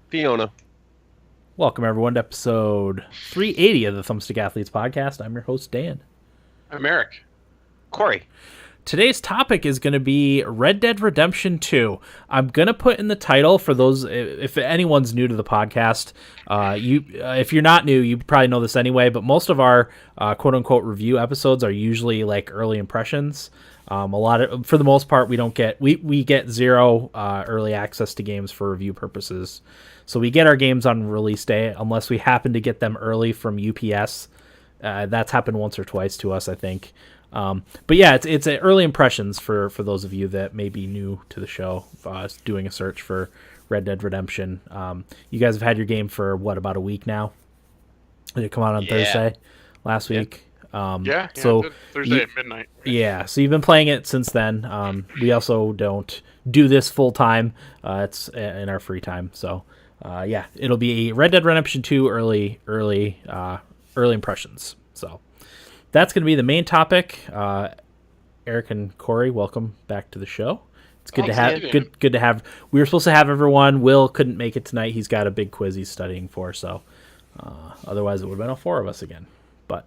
Fiona. Welcome, everyone, to episode 380 of the Thumbstick Athletes podcast. I'm your host, Dan. I'm Eric. Corey. Today's topic is going to be Red Dead Redemption 2. I'm going to put in the title for those, if anyone's new to the podcast, if you're not new, you probably know this anyway, but most of our quote-unquote review episodes are usually like early impressions. For the most part, we get zero early access to games for review purposes. So we get our games on release day unless we happen to get them early from UPS. That's happened once or twice to us, I think. But yeah, it's early impressions for those of you that may be new to the show, doing a search for Red Dead Redemption. You guys have had your game for about a week now? Did it come out on Thursday last week? So Thursday at midnight. Yeah, so you've been playing it since then. We also don't do this full time. It's in our free time. So it'll be Red Dead Redemption 2 early impressions. So that's going to be the main topic. Eric and Corey, welcome back to the show. It's good good to have. We were supposed to have everyone. Will couldn't make it tonight. He's got a big quiz he's studying for. So otherwise, it would have been all four of us again. But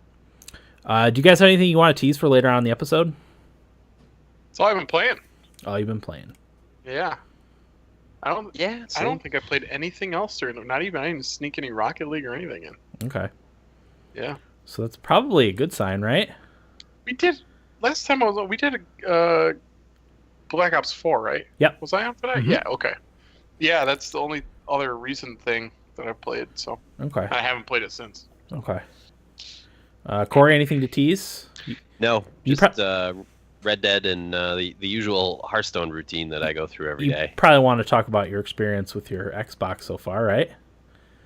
do you guys have anything you want to tease for later on in the episode? That's all I've been playing. Oh, you've been playing. Yeah. I don't think I played anything else during I didn't sneak any Rocket League or anything in. Okay. Yeah. So that's probably a good sign, right? We did last time we did Black Ops 4, right? Yep. Was I on for that? Mm-hmm. Yeah, okay. Yeah, that's the only other recent thing that I've played, so okay. I haven't played it since. Okay. Corey, anything to tease? No, just Red Dead and the usual Hearthstone routine that I go through every day. You probably want to talk about your experience with your Xbox so far, right?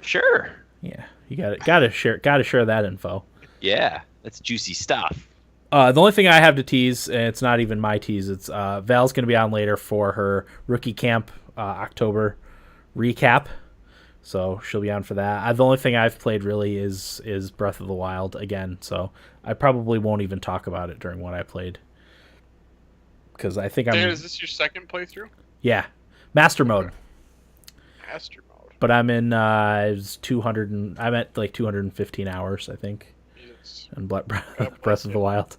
Sure. Yeah, you gotta share that info. Yeah, that's juicy stuff. The only thing I have to tease, and it's not even my tease, it's Val's going to be on later for her Rookie Camp October recap. So she'll be on for that. The only thing I've played really is Breath of the Wild again, so I probably won't even talk about it during what I played. Because I think Dan, is this your second playthrough? Yeah. Master mode. Master mode. But I'm in 200 I'm at like 215 hours, I think. Jesus. And Breath of the Wild.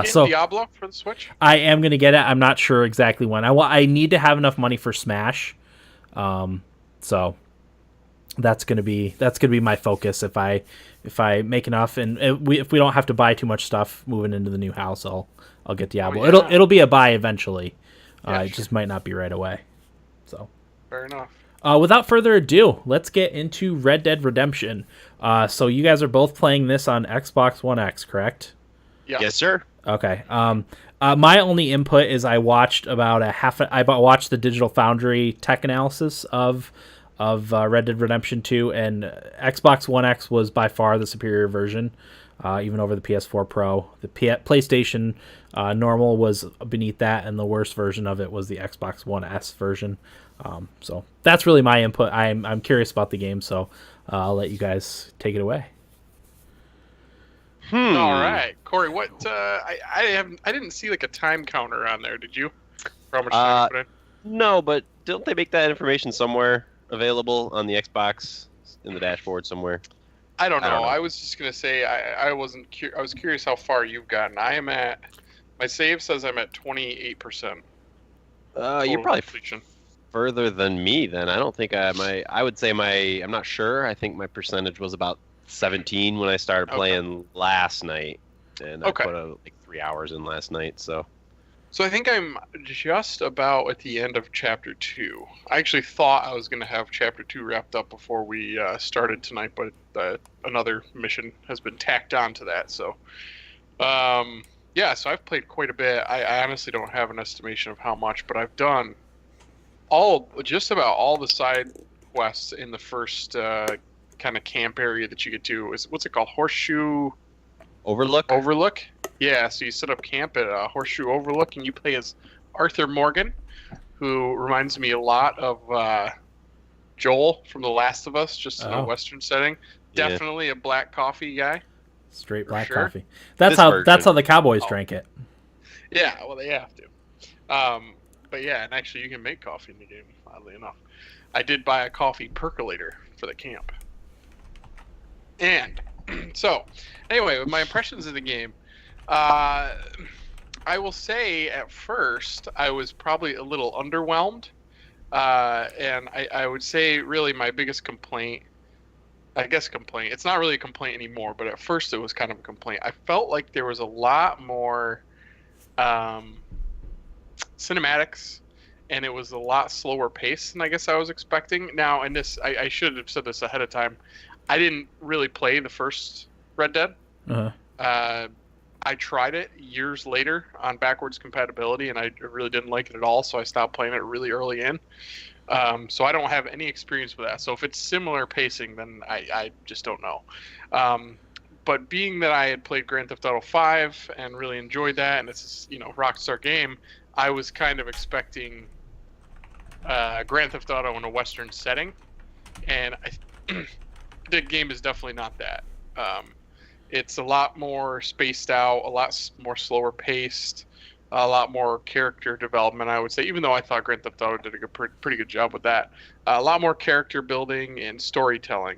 So Diablo for the Switch? I am going to get it. I'm not sure exactly when. I need to have enough money for Smash. So that's going to be my focus if I make enough, and if we don't have to buy too much stuff moving into the new house, I'll get Diablo. Oh, yeah. It'll be a buy eventually. It sure. just might not be right away. So Fair enough. Without further ado, let's get into Red Dead Redemption. So you guys are both playing this on Xbox One X, correct? Yeah. Yes, sir. Okay. My only input is I watched I watched the Digital Foundry tech analysis of Red Dead Redemption 2, and Xbox One X was by far the superior version, even over the PS4 Pro. The PlayStation normal was beneath that, and the worst version of it was the Xbox One S version. So that's really my input. I'm curious about the game, so I'll let you guys take it away. All right, Corey. What? I didn't see like a time counter on there. Did you? For how much time you put in? No, but don't they make that information somewhere available on the Xbox in the dashboard somewhere? I don't know. I was just gonna say I wasn't. I was curious how far you've gotten. I am at. My save says I'm at 28%. You're probably completion. Further than me. Then I don't think I would say I'm not sure. I think my percentage was about 17 when I started playing last night, and I put like 3 hours in last night. So I think I'm just about at the end of Chapter 2. I actually thought I was going to have Chapter 2 wrapped up before we started tonight, but another mission has been tacked on to that. So, so I've played quite a bit. I honestly don't have an estimation of how much, but I've done just about all the side quests in the first kind of camp area that you get to. What's it called? Horseshoe Overlook? Yeah, so you set up camp at Horseshoe Overlook, and you play as Arthur Morgan, who reminds me a lot of Joel from The Last of Us, just in a Western setting. Yeah. Definitely a black coffee guy. Straight black coffee. That's how the Cowboys drank it. Yeah, well, they have to. But yeah, and actually you can make coffee in the game, oddly enough. I did buy a coffee percolator for the camp. And so, anyway, with my impressions of the game, I will say at first I was probably a little underwhelmed. And I would say really my biggest complaint, it's not really a complaint anymore, but at first it was kind of a complaint. I felt like there was a lot more cinematics, and it was a lot slower pace than I guess I was expecting. Now, and this, I should have said this ahead of time. I didn't really play the first Red Dead. Uh-huh. I tried it years later on backwards compatibility, and I really didn't like it at all, so I stopped playing it really early in. So I don't have any experience with that. So if it's similar pacing, then I just don't know. But being that I had played Grand Theft Auto 5 and really enjoyed that, and it's a Rockstar game, I was kind of expecting Grand Theft Auto in a Western setting, and the game is definitely not that. It's a lot more spaced out, a lot more slower paced, a lot more character development, I would say, even though I thought Grand Theft Auto did a pretty good job with that. A lot more character building and storytelling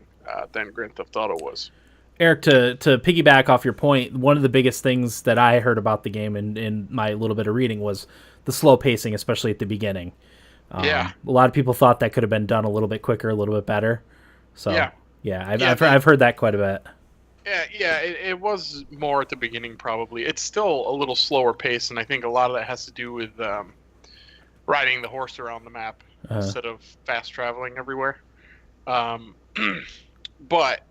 than Grand Theft Auto was. Eric, to piggyback off your point, one of the biggest things that I heard about the game in my little bit of reading was the slow pacing, especially at the beginning. Yeah. A lot of people thought that could have been done a little bit quicker, a little bit better. So, I've heard that quite a bit. Yeah, it was more at the beginning probably. It's still a little slower pace, and I think a lot of that has to do with riding the horse around the map instead of fast traveling everywhere. But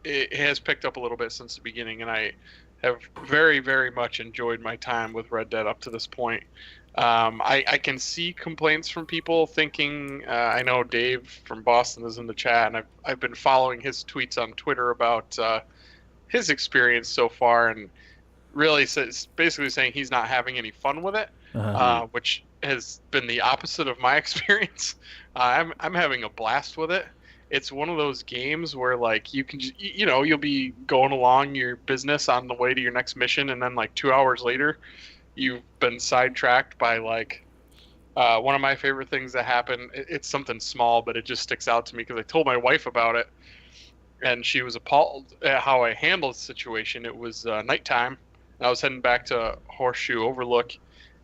it has picked up a little bit since the beginning, and I have very, very much enjoyed my time with Red Dead up to this point. I can see complaints from people thinking, I know Dave from Boston is in the chat, and I've been following his tweets on Twitter about his experience so far, and really basically saying he's not having any fun with it, which has been the opposite of my experience. I'm having a blast with it. It's one of those games where like you can you'll be going along your business on the way to your next mission, and then like 2 hours later you've been sidetracked by like one of my favorite things that happened. It's something small, but it just sticks out to me because I told my wife about it, and she was appalled at how I handled the situation. It was nighttime, and I was heading back to Horseshoe Overlook,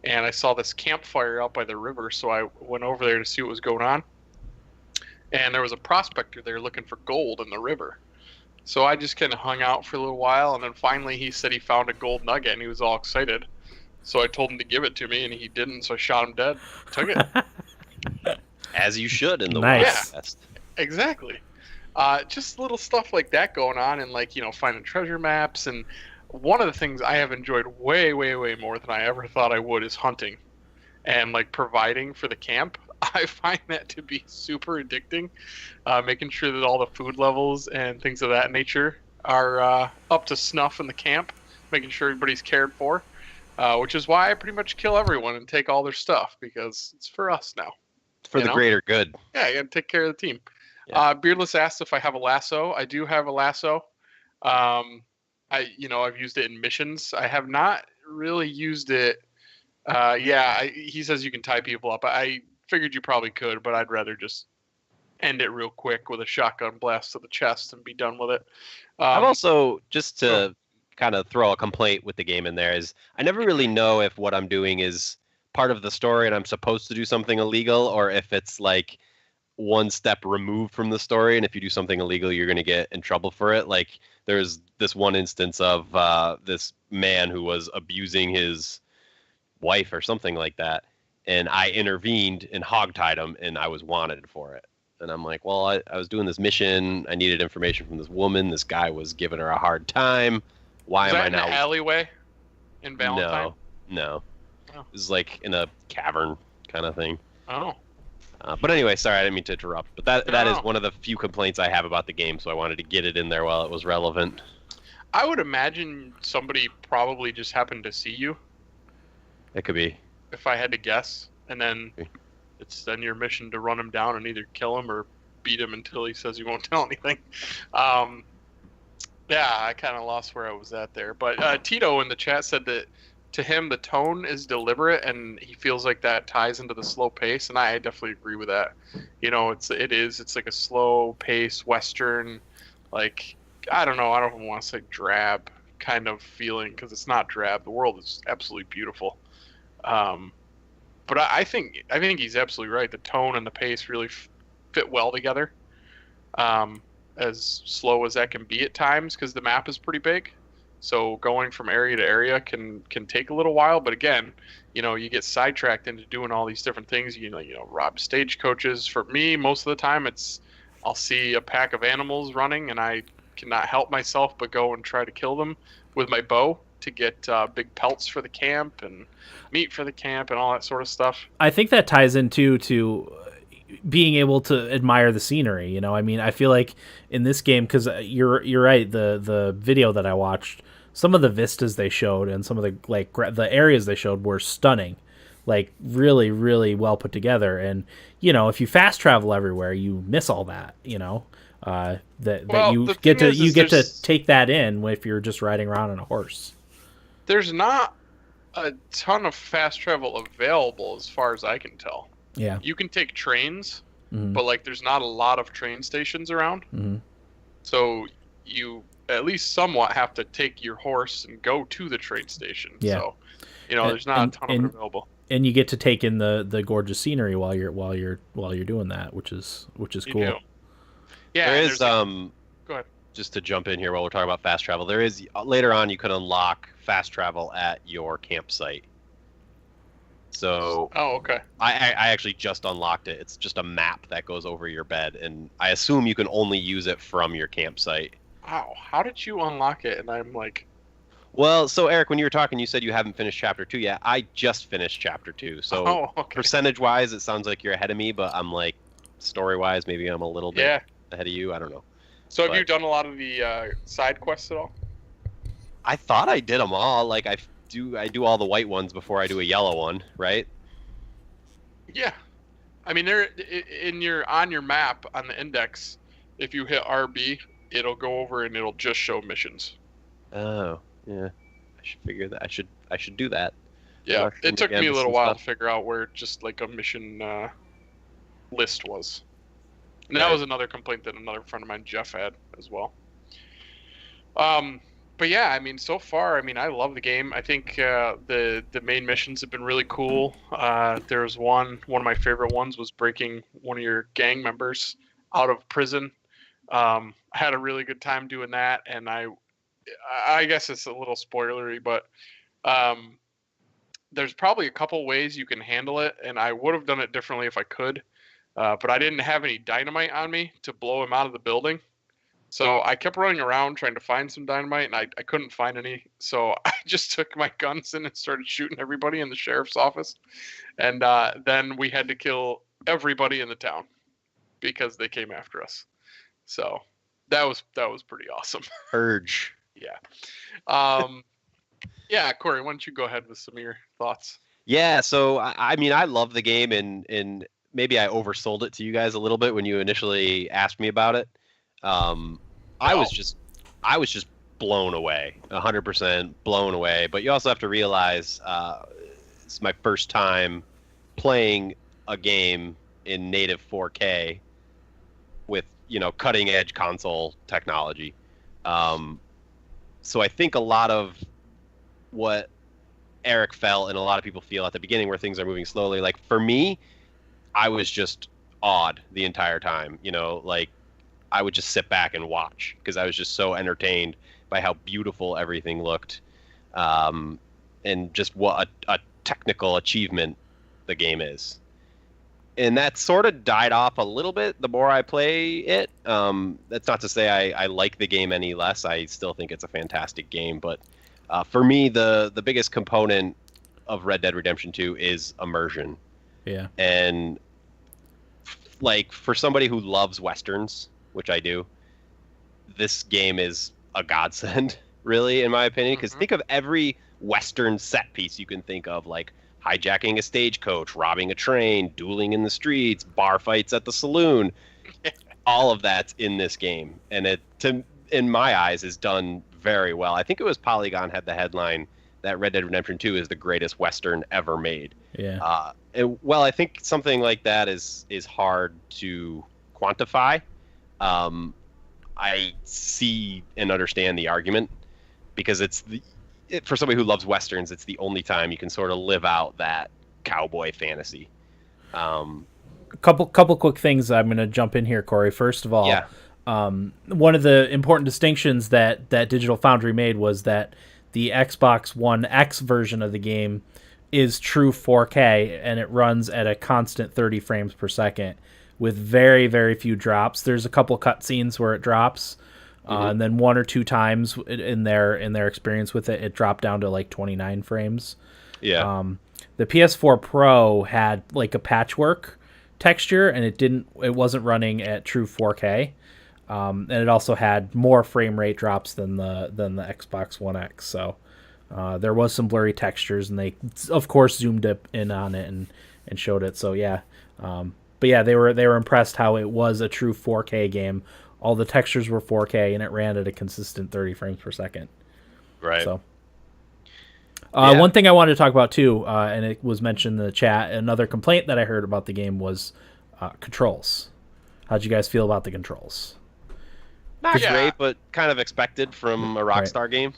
and I saw this campfire out by the river, so I went over there to see what was going on. And there was a prospector there looking for gold in the river. So I just kind of hung out for a little while, and then finally he said he found a gold nugget, and he was all excited. So I told him to give it to me, and he didn't, so I shot him dead. Took it. As you should in the Nice. Wild West. Exactly. Just little stuff like that going on, and like, finding treasure maps. And one of the things I have enjoyed way, way, way more than I ever thought I would is hunting and like providing for the camp. I find that to be super addicting, making sure that all the food levels and things of that nature are up to snuff in the camp, making sure everybody's cared for, which is why I pretty much kill everyone and take all their stuff, because it's for us now. For the greater good. Yeah, you gotta take care of the team. Yeah. Beardless asked if I have a lasso. I do have a lasso. I've used it in missions. I have not really used it. He says you can tie people up. I figured you probably could, but I'd rather just end it real quick with a shotgun blast to the chest and be done with it. I've also, just to kind of throw a complaint with the game in there, is I never really know if what I'm doing is part of the story and I'm supposed to do something illegal, or if it's like one step removed from the story, and if you do something illegal, you're going to get in trouble for it. Like, there's this one instance of this man who was abusing his wife or something like that, and I intervened and hogtied him, and I was wanted for it. And I'm like, well, I was doing this mission. I needed information from this woman. This guy was giving her a hard time. Why am I now in the alleyway in Valentine? No. Oh. This is like in a cavern kind of thing. Oh. But anyway, sorry, I didn't mean to interrupt. But that is one of the few complaints I have about the game, so I wanted to get it in there while it was relevant. I would imagine somebody probably just happened to see you. It could be. If I had to guess, and then it's then your mission to run him down and either kill him or beat him until he says he won't tell anything. I kind of lost where I was at there. But Tito in the chat said that to him the tone is deliberate, and he feels like that ties into the slow pace, and I definitely agree with that. It's like a slow pace Western, like, I don't know, I don't want to say drab kind of feeling, because it's not drab. The world is absolutely beautiful. But I think he's absolutely right. The tone and the pace really fit well together. As slow as that can be at times, because the map is pretty big. So going from area to area can take a little while. But again, you get sidetracked into doing all these different things. Rob stagecoaches. For me, most of the time, I'll see a pack of animals running, and I cannot help myself but go and try to kill them with my bow to get big pelts for the camp and meat for the camp and all that sort of stuff. I think that ties into to being able to admire the scenery. I mean, I feel like in this game, because you're right, the video that I watched, some of the vistas they showed and some of the areas they showed were stunning, like really, really well put together. And if you fast travel everywhere, you miss all that. That you get to take that in if you're just riding around on a horse. There's not a ton of fast travel available as far as I can tell. Yeah. You can take trains, but there's not a lot of train stations around. Mm-hmm. So you at least somewhat have to take your horse and go to the train station. Yeah. So, there's not a ton of it available. And you get to take in the gorgeous scenery while you're doing that, which is cool. Do. Yeah. There is go ahead. Just to jump in here while we're talking about fast travel, there is later on you can unlock fast travel at your campsite. So, okay. I actually just unlocked it. It's just a map that goes over your bed, and I assume you can only use it from your campsite. Wow, how did you unlock it? And I'm like... Well, so Eric, when you were talking, you said you haven't finished Chapter 2 yet. I just finished Chapter 2, so percentage-wise, it sounds like you're ahead of me, but I'm like, story-wise, maybe I'm a little bit ahead of you. I don't know. So have you done a lot of the side quests at all? I thought I did them all. Like, I do all the white ones before I do a yellow one, right? Yeah. I mean, they're on your map on the index. If you hit RB, it'll go over and it'll just show missions. Oh, yeah. I should figure that. I should do that. Yeah, it took me a little while to figure out where just like a mission list was. And that was another complaint that another friend of mine, Jeff, had as well. But yeah, I mean, so far, I love the game. I think the main missions have been really cool. There was one of my favorite ones was breaking one of your gang members out of prison. I had a really good time doing that, and I guess it's a little spoilery, but there's probably a couple ways you can handle it, and I would have done it differently if I could, but I didn't have any dynamite on me to blow him out of the building. So I kept running around trying to find some dynamite, and I couldn't find any. So I just took my guns in and started shooting everybody in the sheriff's office. And then we had to kill everybody in the town because they came after us. So that was pretty awesome. Purge. Yeah. Yeah, Corey, why don't you go ahead with some of your thoughts? Yeah, so I mean, I love the game, and maybe I oversold it to you guys a little bit when you initially asked me about it. I was just blown away, 100% blown away. But you also have to realize it's my first time playing a game in native 4K with cutting edge console technology. So I think a lot of what Eric felt and a lot of people feel at the beginning where things are moving slowly, like for me, I was just awed the entire time. Like I would just sit back and watch because I was just so entertained by how beautiful everything looked, and just what a technical achievement the game is. And that sort of died off a little bit the more I play it. That's not to say I like the game any less. I still think it's a fantastic game. But for me, the biggest component of Red Dead Redemption 2 is immersion. Yeah. And like for somebody who loves Westerns, which I do, this game is a godsend, really, in my opinion. Because think of every Western set piece you can think of, like hijacking a stagecoach, robbing a train, dueling in the streets, bar fights at the saloon. All of that's in this game, and it, in my eyes, is done very well. I think it was Polygon had the headline that Red Dead Redemption 2 is the greatest Western ever made. Yeah. Well, I think something like that is hard to quantify. I see and understand the argument because for somebody who loves Westerns, it's the only time you can sort of live out that cowboy fantasy. A couple quick things I'm going to jump in here, Corey. First of all, one of the important distinctions that Digital Foundry made was that the Xbox One X version of the game is true 4K, and it runs at a constant 30 frames per second with very, very few drops. There's a couple cutscenes where it drops, and then one or two times in their experience with it, it dropped down to like 29 frames. Yeah. The PS4 Pro had like a patchwork texture, and it wasn't running at true 4K. And it also had more frame rate drops than the Xbox One X. So there was some blurry textures, and they of course zoomed in on it and showed it. So yeah, but yeah, they were impressed how it was a true 4K game. All the textures were 4K, and it ran at a consistent 30 frames per second. Right. So. One thing I wanted to talk about too, and it was mentioned in the chat, another complaint that I heard about the game was controls. How'd you guys feel about the controls? Not great, but kind of expected from a Rockstar game.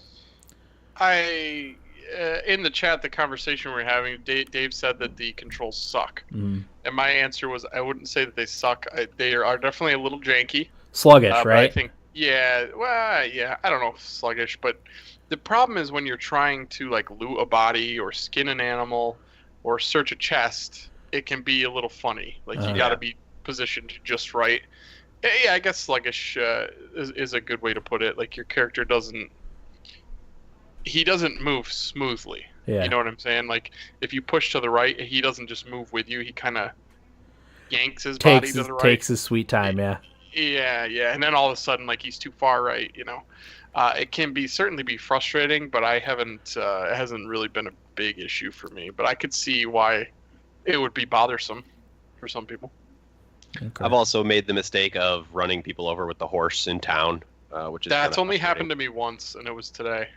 In the chat, the conversation we're having, Dave said that the controls suck. And my answer was, I wouldn't say that they suck. They are definitely a little janky. Sluggish, right? I think, I don't know if sluggish, but the problem is when you're trying to like loot a body or skin an animal or search a chest, it can be a little funny. Like you got to be positioned just right. Yeah, I guess sluggish is a good way to put it. Like your character doesn't move smoothly. Yeah. You know what I'm saying? Like if you push to the right, he doesn't just move with you. He kind of yanks his body to the right. Takes his sweet time, yeah. Yeah, and then all of a sudden, like he's too far right. You know, it can certainly be frustrating, but I haven't. It hasn't really been a big issue for me. But I could see why it would be bothersome for some people. Okay. I've also made the mistake of running people over with the horse in town, which is that's only happened to me once, and it was today.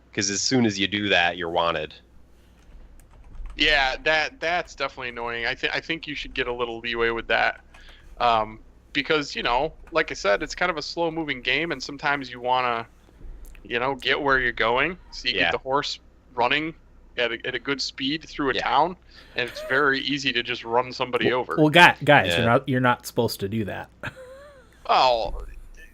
Because as soon as you do that, you're wanted. Yeah, that's definitely annoying. I think you should get a little leeway with that, because like I said, it's kind of a slow-moving game, and sometimes you want to, get where you're going, so you get the horse running at a good speed through a town, and it's very easy to just run somebody over. Well, guys, you're not supposed to do that. Oh,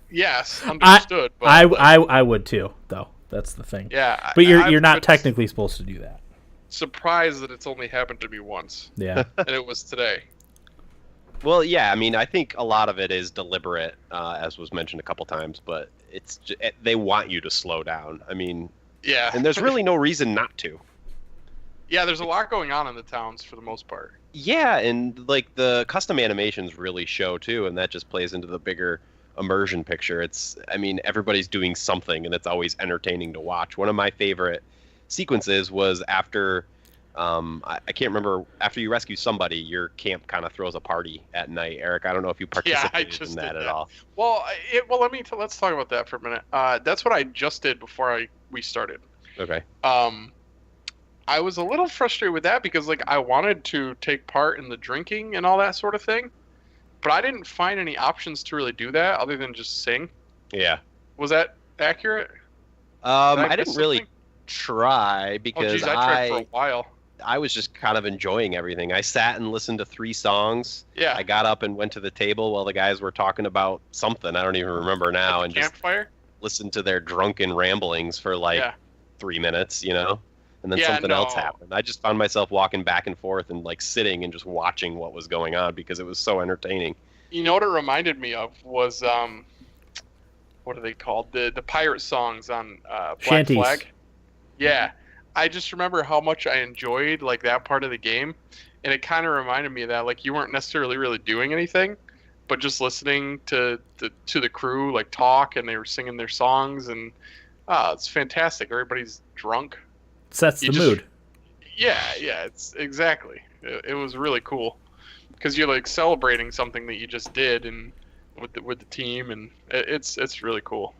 yes, understood. I would too, though. That's the thing. Yeah, but you're not technically supposed to do that. Surprised that it's only happened to me once. Yeah, and it was today. Well, yeah, I mean, I think a lot of it is deliberate, as was mentioned a couple times, but they want you to slow down. I mean, yeah, and there's really no reason not to. Yeah, there's a lot going on in the towns for the most part. Yeah, and like the custom animations really show too, and that just plays into the bigger immersion picture. Everybody's doing something, and it's always entertaining to watch. One of my favorite sequences was after, I can't remember, after you rescue somebody, your camp kind of throws a party at night. Eric, I don't know if you participated in that at all. Well, let's talk about that for a minute. That's what I just did before we started. Okay. I was a little frustrated with that because I wanted to take part in the drinking and all that sort of thing, but I didn't find any options to really do that other than just sing. Yeah. Was that accurate? I didn't really try because I tried for a while. I was just kind of enjoying everything. I sat and listened to 3 songs. Yeah. I got up and went to the table while the guys were talking about something. I don't even remember now. And campfire? Just listened to their drunken ramblings for 3 minutes, And then something else happened. I just found myself walking back and forth and sitting and just watching what was going on because it was so entertaining. You know what it reminded me of was what are they called? The pirate songs on Black Shanties. Flag. Yeah. I just remember how much I enjoyed that part of the game, and it kind of reminded me of that. You weren't necessarily really doing anything, but just listening to the crew talk, and they were singing their songs, and it's fantastic. Everybody's drunk. Sets the mood. Yeah, it's exactly. It was really cool because you're celebrating something that you just did and with the team, and it's really cool.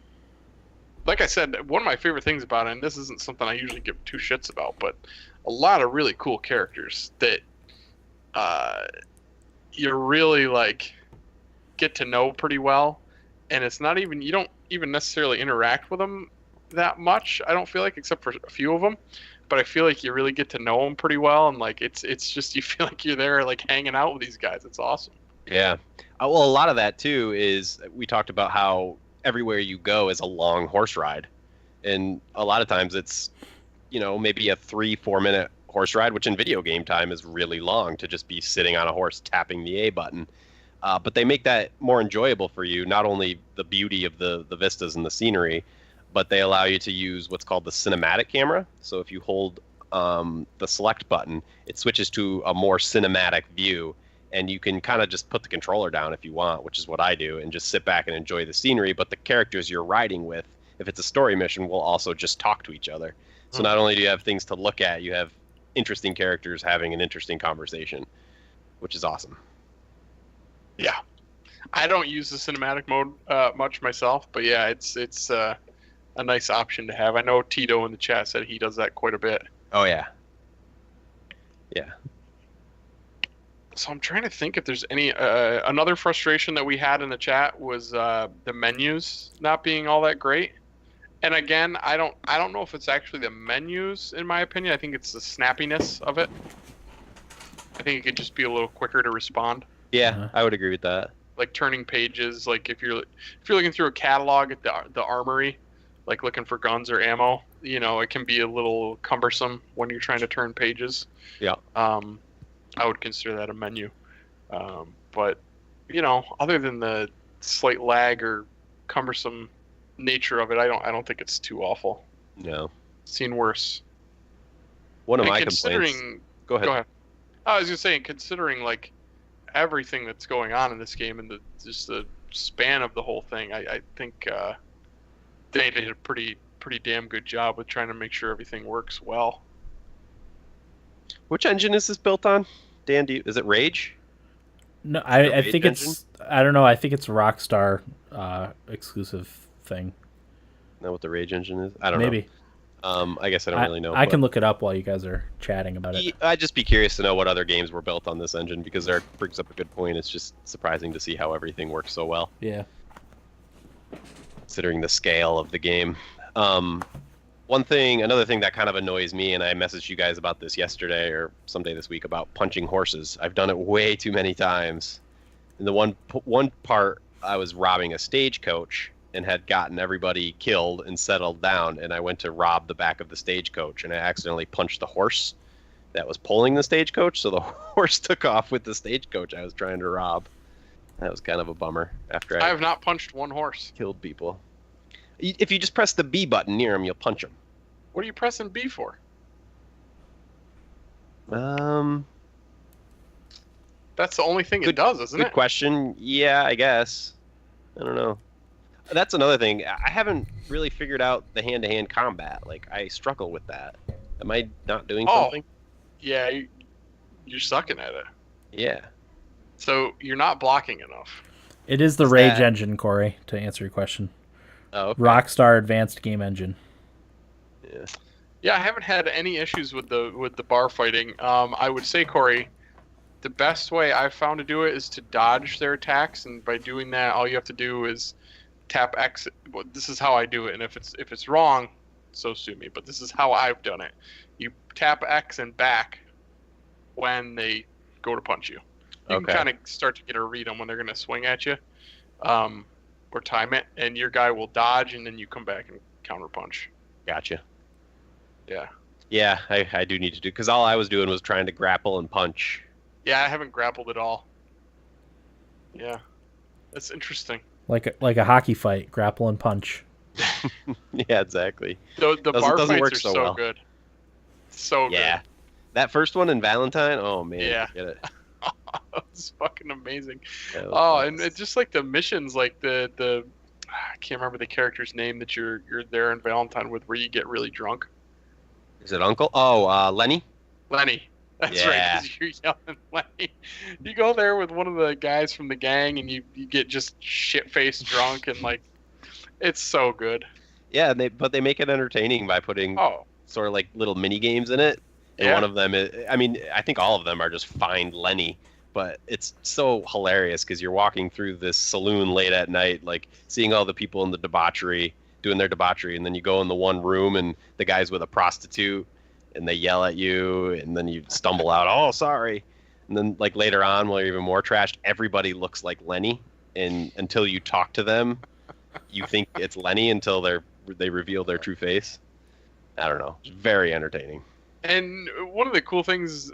like I said, one of my favorite things about it, and this isn't something I usually give two shits about, but a lot of really cool characters that you really like get to know pretty well, and it's not even, you don't even necessarily interact with them that much, I don't feel like, except for a few of them, but I feel like you really get to know them pretty well, and like it's just, you feel like you're there like hanging out with these guys. It's awesome. Yeah. Well, a lot of that too is, we talked about how everywhere you go is a long horse ride, and a lot of times it's, maybe a 3-4 minute horse ride, which in video game time is really long, to just be sitting on a horse tapping the A button. But they make that more enjoyable for you, not only the beauty of the vistas and the scenery, but they allow you to use what's called the cinematic camera. So if you hold the select button, it switches to a more cinematic view, and you can kind of just put the controller down if you want, which is what I do, and just sit back and enjoy the scenery. But the characters you're riding with, if it's a story mission, will also just talk to each other. So not only do you have things to look at, you have interesting characters having an interesting conversation, which is awesome. Yeah. I don't use the cinematic mode much myself, but yeah, it's a nice option to have. I know Tito in the chat said he does that quite a bit. Oh, yeah. Yeah. So I'm trying to think if there's any another frustration that we had in the chat was the menus not being all that great. And again, I don't know if it's actually the menus, in my opinion. I think it's the snappiness of it. I think it could just be a little quicker to respond. Yeah, I would agree with that. Like turning pages, like if you're looking through a catalog at the armory, like looking for guns or ammo, it can be a little cumbersome when you're trying to turn pages. Yeah. I would consider that a menu. But other than the slight lag or cumbersome nature of it, I don't think it's too awful. No. Seen worse. One of my complaints. Go ahead. I was just saying, considering like everything that's going on in this game and just the span of the whole thing, I think they did a pretty damn good job with trying to make sure everything works well. Which engine is this built on? Dan, is it Rage? No, I think engine? I don't know. I think it's a Rockstar exclusive thing. Know what the Rage engine is? I don't know. Maybe. I guess I don't really know. I can look it up while you guys are chatting about it. I'd just be curious to know what other games were built on this engine, because Eric brings up a good point. It's just surprising to see how everything works so well. Yeah. Considering the scale of the game. Another thing that kind of annoys me, and I messaged you guys about this yesterday or someday this week, about punching horses. I've done it way too many times. In the one part, I was robbing a stagecoach and had gotten everybody killed and settled down, and I went to rob the back of the stagecoach, and I accidentally punched the horse that was pulling the stagecoach, so the horse took off with the stagecoach I was trying to rob. That was kind of a bummer. After I have not punched one horse. Killed people. If you just press the B button near him, you'll punch him. What are you pressing B for? That's the only thing it does, isn't it? Good question. Yeah, I guess. I don't know. That's another thing. I haven't really figured out the hand-to-hand combat. Like, I struggle with that. Am I not doing something? Yeah, you're sucking at it. Yeah. So you're not blocking enough. It is the Rage engine, Corey, to answer your question. Oh, okay. Rockstar Advanced Game Engine. Yeah. Yeah, I haven't had any issues with the bar fighting. I would say, Corey, the best way I've found to do it is to dodge their attacks, and by doing that, all you have to do is tap X. Well, this is how I do it, and if it's wrong, so sue me. But this is how I've done it. You tap X and back when they go to punch you. You can kind of start to get a read on when they're going to swing at you, or time it, and your guy will dodge, and then you come back and counter punch. Gotcha. Yeah. Yeah, I do need to do, because all I was doing was trying to grapple and punch. Yeah, I haven't grappled at all. Yeah, that's interesting. Like a hockey fight, grapple and punch. Yeah, exactly. The bar fights are so well. good. So good. Yeah. That first one in Valentine, oh man, yeah. Get it. It's fucking amazing. Yeah, nice. And it's just like the missions, like the I can't remember the character's name that you're there in Valentine with, where you get really drunk. Is it Uncle? Oh, Lenny? Lenny. That's right, because you're yelling Lenny. You go there with one of the guys from the gang, and you get just shit-faced drunk, and like, it's so good. Yeah, but they make it entertaining by putting Oh, sort of like little mini games in it. And one yeah. of them is, I mean, I think all of them are just Find Lenny, but it's so hilarious because you're walking through this saloon late at night, like seeing all the people in the debauchery doing their debauchery, and then you go in the one room and the guy's with a prostitute, and they yell at you, and then you stumble out, oh, sorry. And then like later on, while you're even more trashed, everybody looks like Lenny, and until you talk to them, you think it's Lenny until they reveal their true face. I don't know. It's very entertaining. And one of the cool things,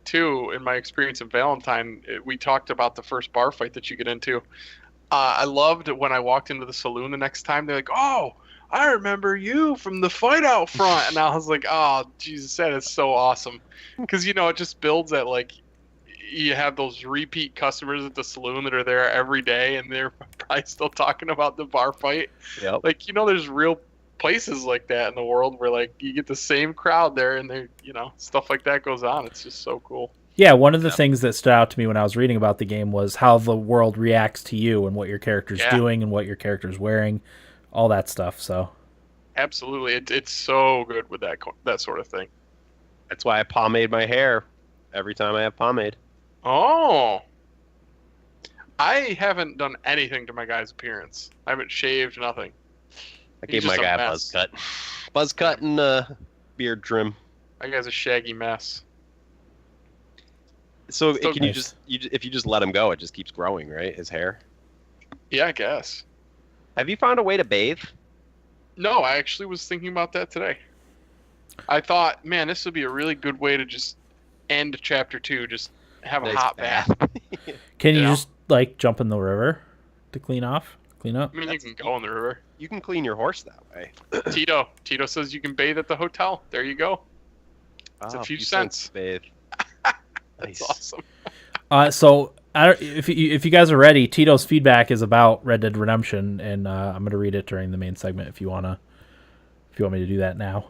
too, in my experience of Valentine, we talked about the first bar fight that you get into. I loved when I walked into the saloon the next time. They're like, "Oh, I remember you from the fight out front," and I was like, "Oh, Jesus, that is so awesome," because it just builds that like you have those repeat customers at the saloon that are there every day, and they're probably still talking about the bar fight. Yep. Like there's real places like that in the world where like you get the same crowd there, and they stuff like that goes on. It's just so cool. Yeah, one of the things that stood out to me when I was reading about the game was how the world reacts to you and what your character's doing and what your character's wearing, all that stuff. So, absolutely, it's so good with that sort of thing. That's why I pomade my hair every time I have pomade. Oh, I haven't done anything to my guy's appearance. I haven't shaved, nothing. I gave my guy a buzz cut and beard trim. My guy's a shaggy mess. So can nice. If you just let him go, it just keeps growing, right? His hair. Yeah, I guess. Have you found a way to bathe? No, I actually was thinking about that today. I thought, man, this would be a really good way to just end chapter 2. Just have a hot bath. Can you just like jump in the river to clean up? I mean, you can go in the river. You can clean your horse that way. Tito says you can bathe at the hotel. There you go. It's a few cents. Bathe. That's awesome. So if you guys are ready, Tito's feedback is about Red Dead Redemption, and I'm going to read it during the main segment if you want me to do that now.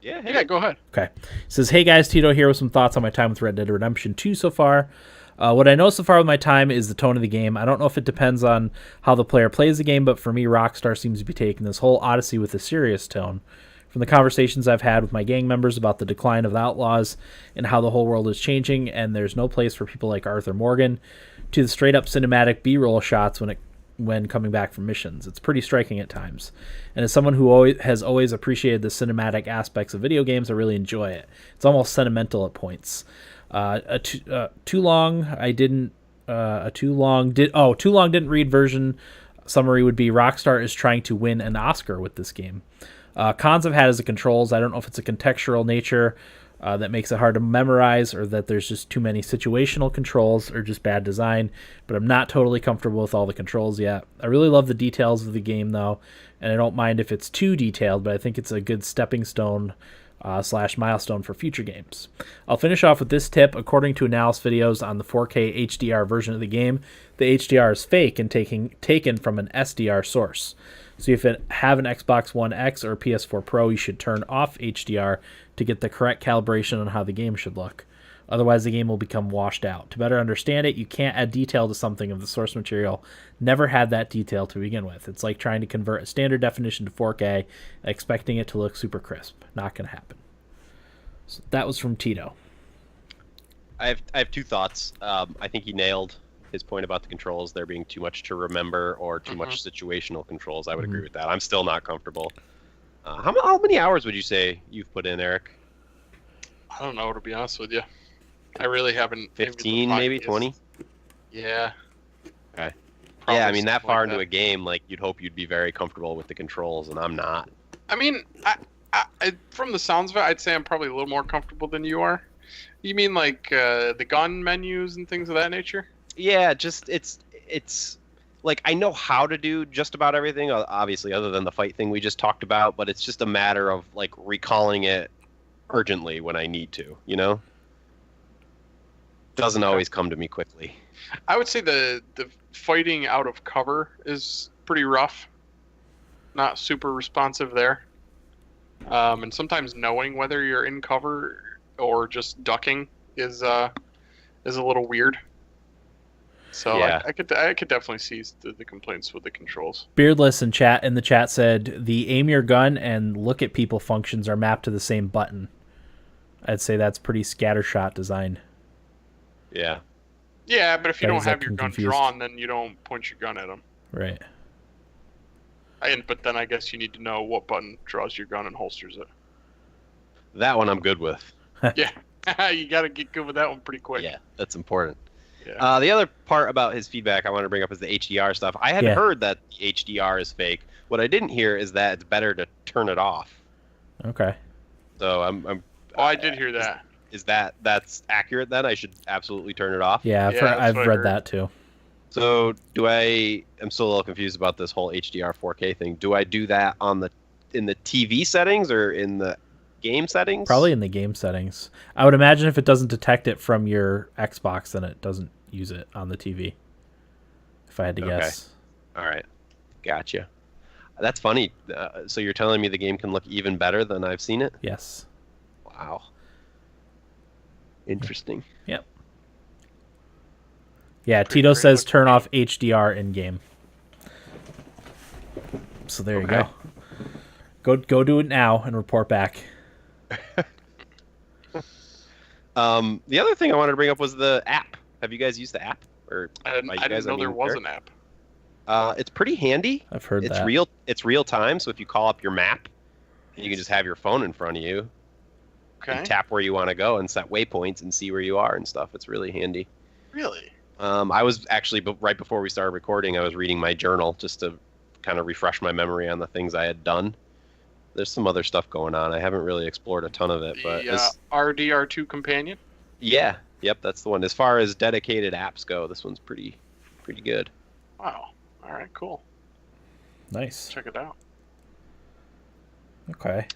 Yeah, go ahead. Okay. It says, "Hey guys, Tito here with some thoughts on my time with Red Dead Redemption 2 so far. What I know so far with my time is the tone of the game. I don't know if it depends on how the player plays the game, but for me, Rockstar seems to be taking this whole Odyssey with a serious tone. From the conversations I've had with my gang members about the decline of the Outlaws and how the whole world is changing, and there's no place for people like Arthur Morgan, to the straight-up cinematic B-roll shots when coming back from missions. It's pretty striking at times. And as someone who has always appreciated the cinematic aspects of video games, I really enjoy it. It's almost sentimental at points. Too long didn't read version summary would be Rockstar is trying to win an Oscar with this game. Cons I've had is the controls. I don't know if it's a contextual nature that makes it hard to memorize, or that there's just too many situational controls, or just bad design, but I'm not totally comfortable with all the controls yet. I really love the details of the game, though, and I don't mind if it's too detailed, but I think it's a good stepping stone / milestone for future games. I'll finish off with this tip. According to analysis videos on the 4K HDR version of the game, the HDR is fake and taken from an SDR source. So if you have an Xbox One X or PS4 Pro, you should turn off HDR to get the correct calibration on how the game should look. Otherwise, the game will become washed out. To better understand it, you can't add detail to something if the source material never had that detail to begin with. It's like trying to convert a standard definition to 4K, expecting it to look super crisp. Not going to happen. So that was from Tito. I have two thoughts. I think he nailed his point about the controls there being too much to remember or too much situational controls. I would agree with that. I'm still not comfortable. How many hours would you say you've put in, Eric? I don't know, to be honest with you. I really haven't. 15, maybe 20. Yeah. Okay. Yeah, I mean that far into a game, like you'd hope you'd be very comfortable with the controls, and I'm not. I mean, I from the sounds of it, I'd say I'm probably a little more comfortable than you are. You mean like the gun menus and things of that nature? Yeah, just it's like I know how to do just about everything, obviously, other than the fight thing we just talked about, but it's just a matter of like recalling it urgently when I need to, Doesn't always come to me quickly. I would say the fighting out of cover is pretty rough. Not super responsive there. And sometimes knowing whether you're in cover or just ducking is a little weird. So Yeah. I could definitely see the complaints with the controls. Beardless in the chat said the aim your gun and look at people functions are mapped to the same button. I'd say that's pretty scattershot design. Yeah. Yeah, but if you That don't is, have your gun confused. drawn, then you don't point your gun at them. Right. But then I guess you need to know what button draws your gun and holsters it. That one I'm good with. Yeah, you got to get good with that one pretty quick. Yeah, that's important. Yeah. The other part about his feedback I want to bring up is the HDR stuff. I had heard that the HDR is fake. What I didn't hear is that it's better to turn it off. Okay. So I did hear that. Is that's accurate then? I should absolutely turn it off? Yeah, I've read that too. So I'm still a little confused about this whole HDR 4K thing. Do I do that in the TV settings or in the game settings? Probably in the game settings. I would imagine if it doesn't detect it from your Xbox, then it doesn't use it on the TV. If I had to guess. All right. Gotcha. That's funny. So you're telling me the game can look even better than I've seen it? Yes. Wow. Interesting. Yep. Yeah, Tito says turn off HDR in game. So there you go. Go do it now and report back. The other thing I wanted to bring up was the app. Have you guys used the app? I didn't know there was an app. It's pretty handy. I've heard that. It's real time, so if you call up your map, you can just have your phone in front of you. Okay. And tap where you want to go and set waypoints and see where you are and stuff. It's really handy. Really? I was actually, right before we started recording, I was reading my journal just to kind of refresh my memory on the things I had done. There's some other stuff going on. I haven't really explored a ton of it, but RDR2 companion. Yeah, yep, that's the one. As far as dedicated apps go, this one's pretty good. Wow. All right, cool. Nice. Check it out. Okay.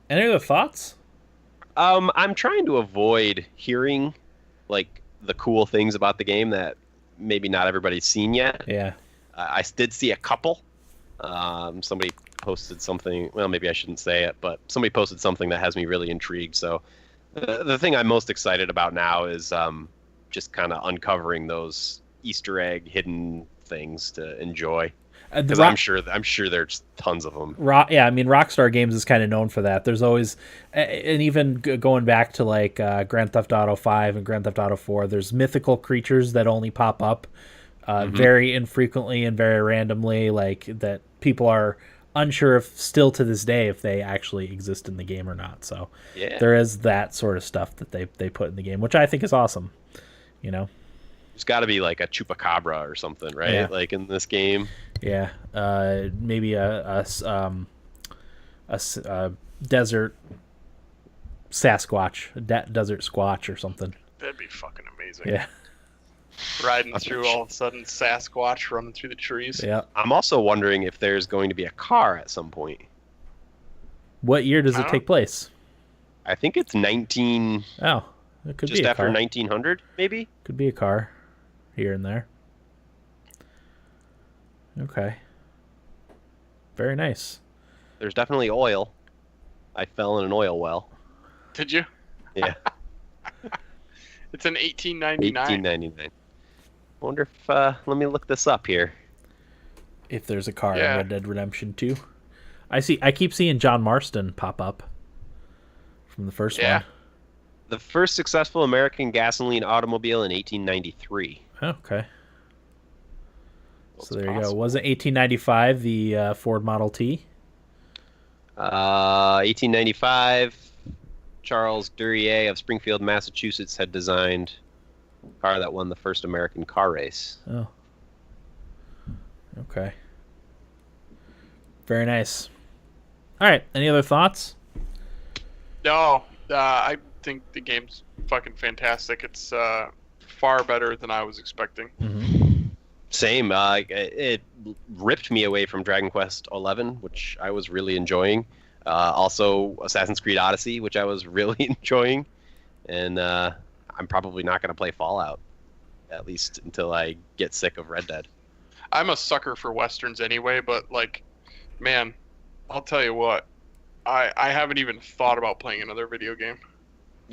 Any other thoughts? I'm trying to avoid hearing like the cool things about the game that maybe not everybody's seen yet. Yeah. I did see a couple. Somebody posted something. Well, maybe I shouldn't say it, but somebody posted something that has me really intrigued. So the thing I'm most excited about now is just kind of uncovering those Easter egg hidden things to enjoy. Because I'm sure there's tons of them. Yeah, I mean, Rockstar Games is kind of known for that. There's always, and even going back to like Grand Theft Auto 5 and Grand Theft Auto 4, there's mythical creatures that only pop up very infrequently and very randomly, like that people are unsure if still to this day if they actually exist in the game or not. So there is that sort of stuff that they put in the game, which I think is awesome. You know, there's got to be like a chupacabra or something, right? Yeah. Like in this game. Yeah, maybe a desert Sasquatch, desert squatch or something. That'd be fucking amazing. Yeah. Riding through, all of a sudden, Sasquatch running through the trees. Yeah. I'm also wondering if there's going to be a car at some point. What year does it take place? I think it's 19. Oh, it could just be a after car. 1900, maybe. Could be a car, here and there. Okay. Very nice. There's definitely oil. I fell in an oil well. Did you? Yeah. It's in 1899. 1899. Wonder if let me look this up here. If there's a car in Red Dead Redemption 2. I keep seeing John Marston pop up from the first one. The first successful American gasoline automobile in 1893. Okay. So there you go. Wasn't 1895 the Ford Model T? 1895, Charles Duryea of Springfield, Massachusetts, had designed a car that won the first American car race. Oh. Okay. Very nice. All right. Any other thoughts? No. I think the game's fucking fantastic. It's far better than I was expecting. Mm-hmm. Same. It ripped me away from Dragon Quest XI, which I was really enjoying. Also, Assassin's Creed Odyssey, which I was really enjoying. And I'm probably not going to play Fallout, at least until I get sick of Red Dead. I'm a sucker for Westerns anyway, but, like, man, I'll tell you what. I haven't even thought about playing another video game.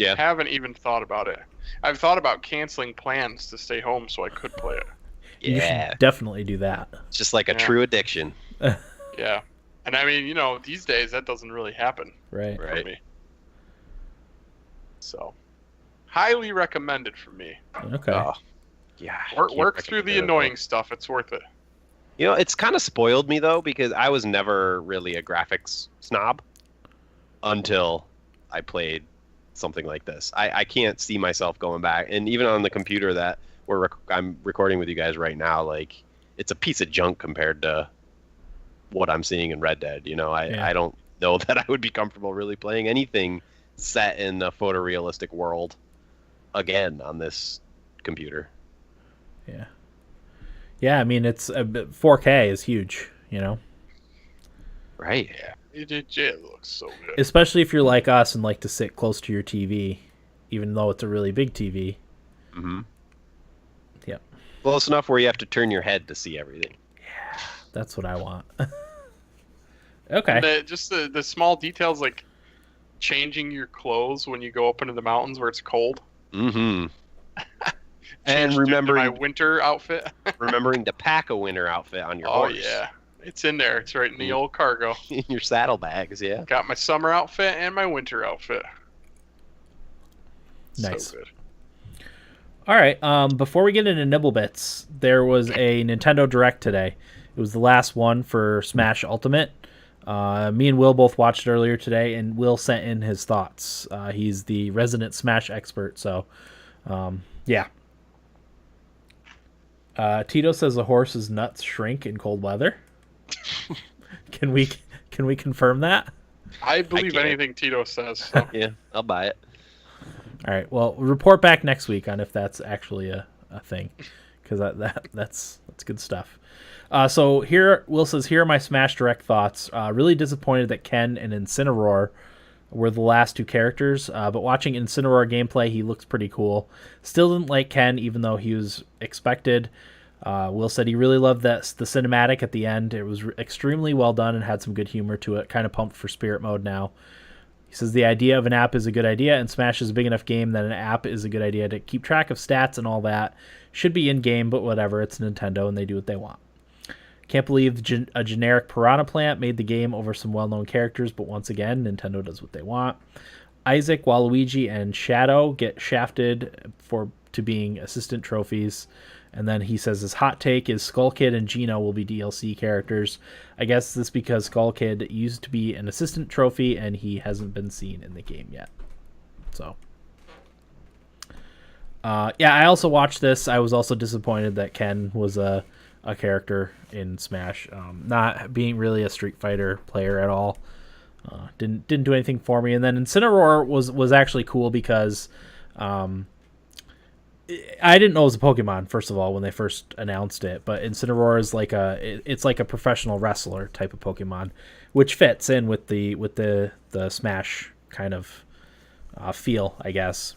Yeah. Haven't even thought about it. I've thought about canceling plans to stay home so I could play it. You Yeah. should definitely do that. It's just like a true addiction. Yeah. And I mean, these days that doesn't really happen Right. for me. So, highly recommended for me. Okay. Yeah. Work through the annoying stuff. It's worth it. It's kind of spoiled me though, because I was never really a graphics snob until I played something like this. I can't see myself going back, and even on the computer that I'm recording with you guys right now, like it's a piece of junk compared to what I'm seeing in Red Dead. I don't know that I would be comfortable really playing anything set in a photorealistic world again on this computer. Yeah. Yeah, I mean, it's 4K is huge, Right. Yeah. It looks so good. Especially if you're like us and like to sit close to your TV, even though it's a really big TV. Mm-hmm. Yep. Close enough where you have to turn your head to see everything. Yeah, that's what I want. Okay. Just the small details, like changing your clothes when you go up into the mountains where it's cold. Mm-hmm. And remembering my winter outfit. remembering to pack a winter outfit on your horse. Oh yeah, it's in there. It's right in the old cargo. In your saddlebags, yeah. Got my summer outfit and my winter outfit. Nice. So good. All right. Before we get into Nibble Bits, there was a Nintendo Direct today. It was the last one for Smash Ultimate. Me and Will both watched it earlier today, and Will sent in his thoughts. He's the resident Smash expert, so yeah. Tito says the horse's nuts shrink in cold weather. Can we confirm that? I believe anything Tito says. So. Yeah, I'll buy it. All right. Well, report back next week on if that's actually a thing, because that's good stuff. So here, Will says, here are my Smash Direct thoughts. Really disappointed that Ken and Incineroar were the last two characters, but watching Incineroar gameplay, he looks pretty cool. Still didn't like Ken, even though he was expected. Will said he really loved the cinematic at the end. It was extremely well done and had some good humor to it. Kind of pumped for Spirit Mode now. He says the idea of an app is a good idea, and Smash is a big enough game that an app is a good idea to keep track of stats and all that. Should be in-game, but whatever. It's Nintendo, and they do what they want. Can't believe a generic Piranha Plant made the game over some well-known characters, but once again, Nintendo does what they want. Isaac, Waluigi, and Shadow get shafted to being assistant trophies. And then he says his hot take is Skull Kid and Gino will be DLC characters. I guess this because Skull Kid used to be an assistant trophy and he hasn't been seen in the game yet. So, yeah, I also watched this. I was also disappointed that Ken was a character in Smash, not being really a Street Fighter player at all. Didn't do anything for me. And then Incineroar was actually cool because I didn't know it was a Pokemon, first of all, when they first announced it, but Incineroar is it's like a professional wrestler type of Pokemon, which fits in with the Smash kind of feel, I guess.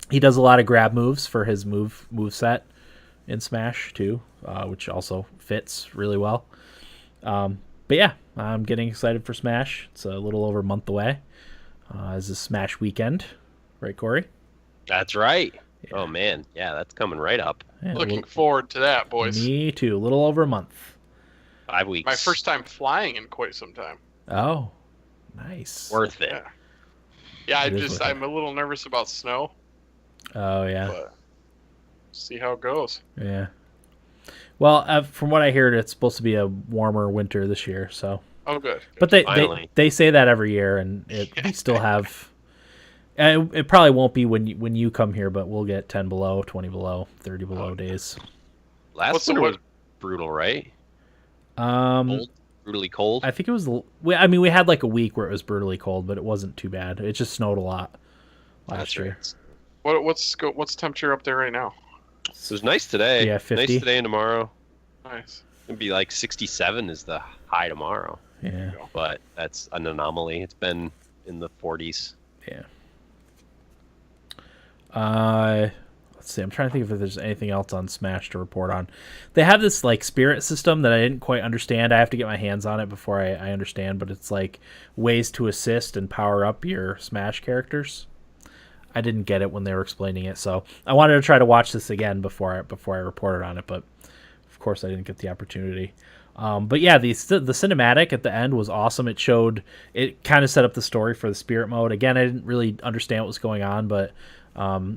He does a lot of grab moves for his move set in Smash too, which also fits really well. But yeah, I'm getting excited for Smash. It's a little over a month away. It's a Smash weekend, right, Corey? That's right. Yeah. Oh man, yeah, that's coming right up. Yeah, Looking forward to that, boys. Me too. A little over a month. 5 weeks. My first time flying in quite some time. Oh, nice. Worth it. Yeah, I'm a little nervous about snow. Oh yeah. But see how it goes. Yeah. Well, from what I heard, it's supposed to be a warmer winter this year. So. Oh, good. But they say that every year, and we still have. It probably won't be when you come here, but we'll get 10 below, 20 below, 30 below days. Last winter was brutal, right? Brutally cold. I think it was. We had like a week where it was brutally cold, but it wasn't too bad. It just snowed a lot last year. Right. What's temperature up there right now? So it's nice today. Yeah, 50. Nice today and tomorrow. Nice. It'll be like 67 is the high tomorrow. Yeah. But that's an anomaly. It's been in the 40s. Yeah. Let's see. I'm trying to think if there's anything else on Smash to report on. They have this like spirit system that I didn't quite understand. I have to get my hands on it before I understand. But it's like ways to assist and power up your Smash characters. I didn't get it when they were explaining it, so I wanted to try to watch this again before I reported on it, but of course I didn't get the opportunity. But yeah, the cinematic at the end was awesome. It kind of set up the story for the spirit mode. Again, I didn't really understand what was going on, but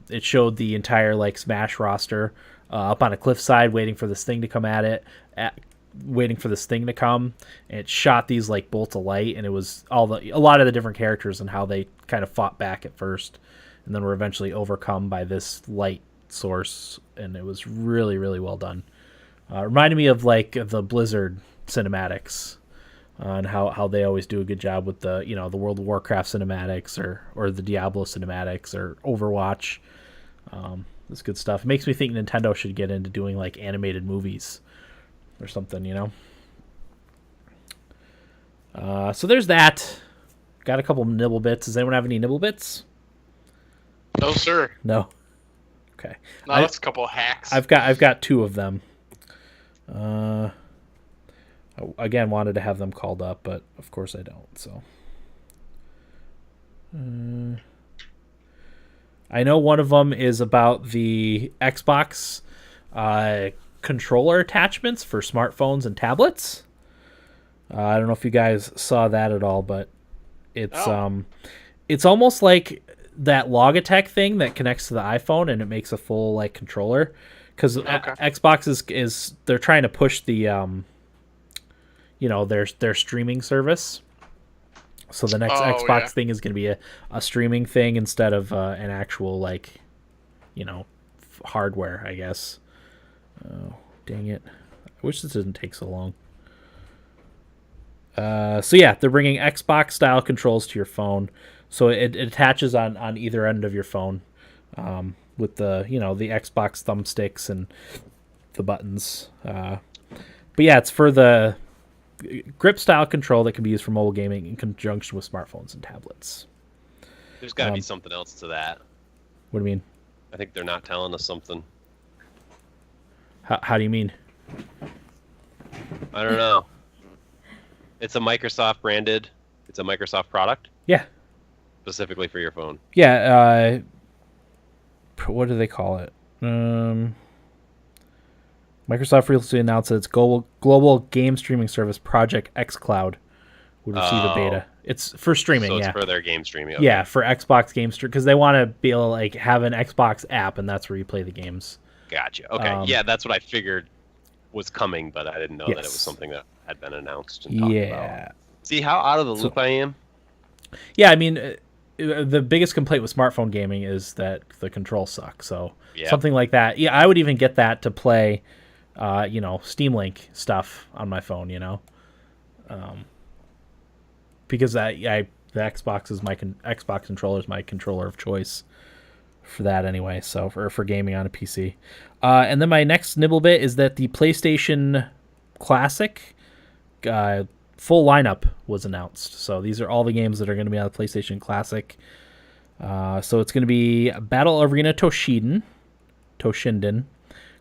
it showed the entire like Smash roster up on a cliffside, waiting for this thing to come waiting for this thing to come. And it shot these like bolts of light, and it was a lot of the different characters and how they kind of fought back at first, and then were eventually overcome by this light source. And it was really, really well done. Reminded me of like the Blizzard cinematics and how they always do a good job with the World of Warcraft cinematics or the Diablo cinematics or Overwatch. That's good stuff. It makes me think Nintendo should get into doing like animated movies or something, So there's that. Got a couple nibble bits. Does anyone have any nibble bits? No, sir. No. Okay. No, that's a couple of hacks. I've got two of them. Again, wanted to have them called up, but of course I don't. So, I know one of them is about the Xbox controller attachments for smartphones and tablets. I don't know if you guys saw that at all, but it's almost like that Logitech thing that connects to the iPhone and it makes a full like controller. Because Xbox is they're trying to push the their streaming service. So the next Xbox thing is going to be a streaming thing instead of an actual like hardware, I guess. Oh, dang it! I wish this didn't take so long. So yeah, they're bringing Xbox style controls to your phone, so it attaches on either end of your phone. With the the Xbox thumbsticks and the buttons, but yeah, it's for the grip style control that can be used for mobile gaming in conjunction with smartphones and tablets. There's got to be something else to that. What do you mean? I think they're not telling us something. How do you mean? I don't know. It's a Microsoft branded. It's a Microsoft product. Yeah. Specifically for your phone. Yeah. What do they call it? Microsoft recently announced that its global game streaming service Project xCloud would receive a beta. It's for streaming, so it's for their game streaming. Okay. Yeah, for Xbox game stream because they want to be able to like have an Xbox app and that's where you play the games. Gotcha. Okay. Yeah, that's what I figured was coming, but I didn't know that it was something that had been announced and talked about. See how out of the loop I am? Yeah, I mean, the biggest complaint with smartphone gaming is that the controls suck. So something like that. Yeah, I would even get that to play, Steam Link stuff on my phone. Because the Xbox is Xbox controller is my controller of choice for that anyway. So for gaming on a PC. And then my next nibble bit is that the PlayStation Classic full lineup was announced. So these are all the games that are going to be on the PlayStation Classic. So it's going to be Battle Arena Toshinden,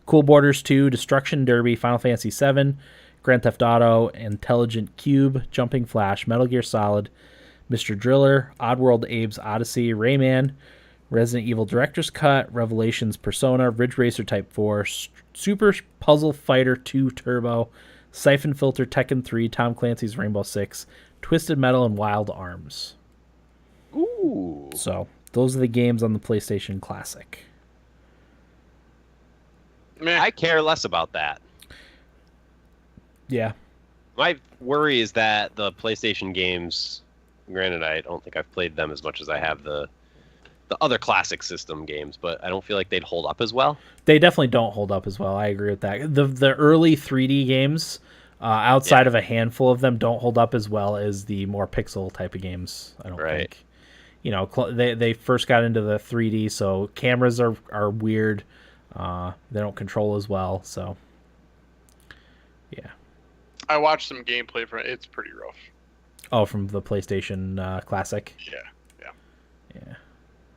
Cool Borders 2, Destruction Derby, Final Fantasy 7, Grand Theft Auto, Intelligent Cube, Jumping Flash, Metal Gear Solid, Mr. Driller, Oddworld Abe's Odyssey, Rayman, Resident Evil Director's Cut, Revelations Persona, Ridge Racer Type 4, Super Puzzle Fighter 2 Turbo, Siphon Filter, Tekken 3, Tom Clancy's Rainbow Six, Twisted Metal, and Wild Arms. Ooh. So, those are the games on the PlayStation Classic. I care less about that. Yeah. My worry is that the PlayStation games, granted, I don't think I've played them as much as I have the other classic system games, but I don't feel like they'd hold up as well. They definitely don't hold up as well. I agree with that. The early 3D games, outside of a handful of them, don't hold up as well as the more pixel type of games, I don't think. They first got into the 3D, so cameras are weird. They don't control as well, so yeah. I watched some gameplay from it. It's pretty rough. Oh, from the PlayStation Classic? Yeah.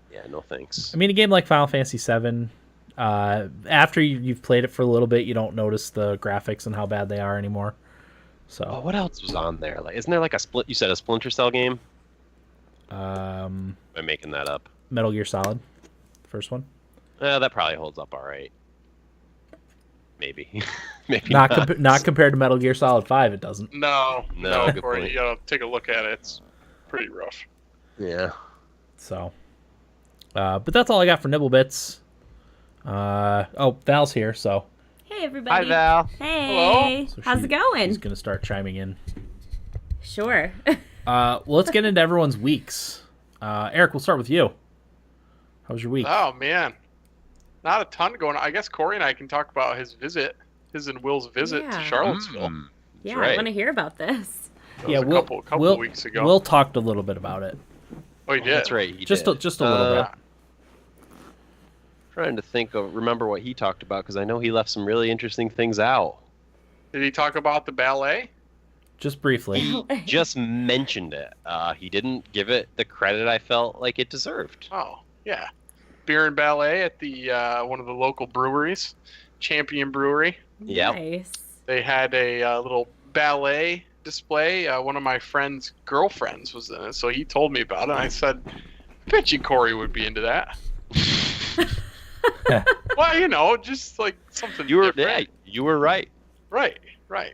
Yeah, no thanks. I mean, a game like Final Fantasy VII, after you've played it for a little bit, you don't notice the graphics and how bad they are anymore. So, what else was on there? Like, isn't there like a You said a Splinter Cell game? I'm making that up. Metal Gear Solid, first one. That probably holds up all right. Maybe, maybe not compared to Metal Gear Solid 5. It doesn't. No, good Corey, point. you gotta take a look at it. It's pretty rough. Yeah. So, but that's all I got for Nibble Bits. Val's here, so. Hey, everybody. Hi, Val. Hey. Hello. So How's it going? She's gonna start chiming in. Sure. Well, let's get into everyone's weeks. Eric, we'll start with you. How was your week? Oh man, not a ton going on. I guess Corey and I can talk about his and Will's visit to Charlottesville. Yeah, right. I want to hear about this. That was a couple of weeks ago. Will talked a little bit about it. Oh, he did. That's right. He Just did. a little bit. Trying to remember what he talked about because I know he left some really interesting things out. Did he talk about the ballet? Just briefly. He just mentioned it. He didn't give it the credit I felt like it deserved. Oh, yeah. Beer and ballet at the one of the local breweries, Champion Brewery. Yep. Nice. They had a little ballet display. One of my friend's girlfriends was in it, so he told me about it. And I said, I bet you Corey would be into that. Well, just like something You were different. you were right. Right.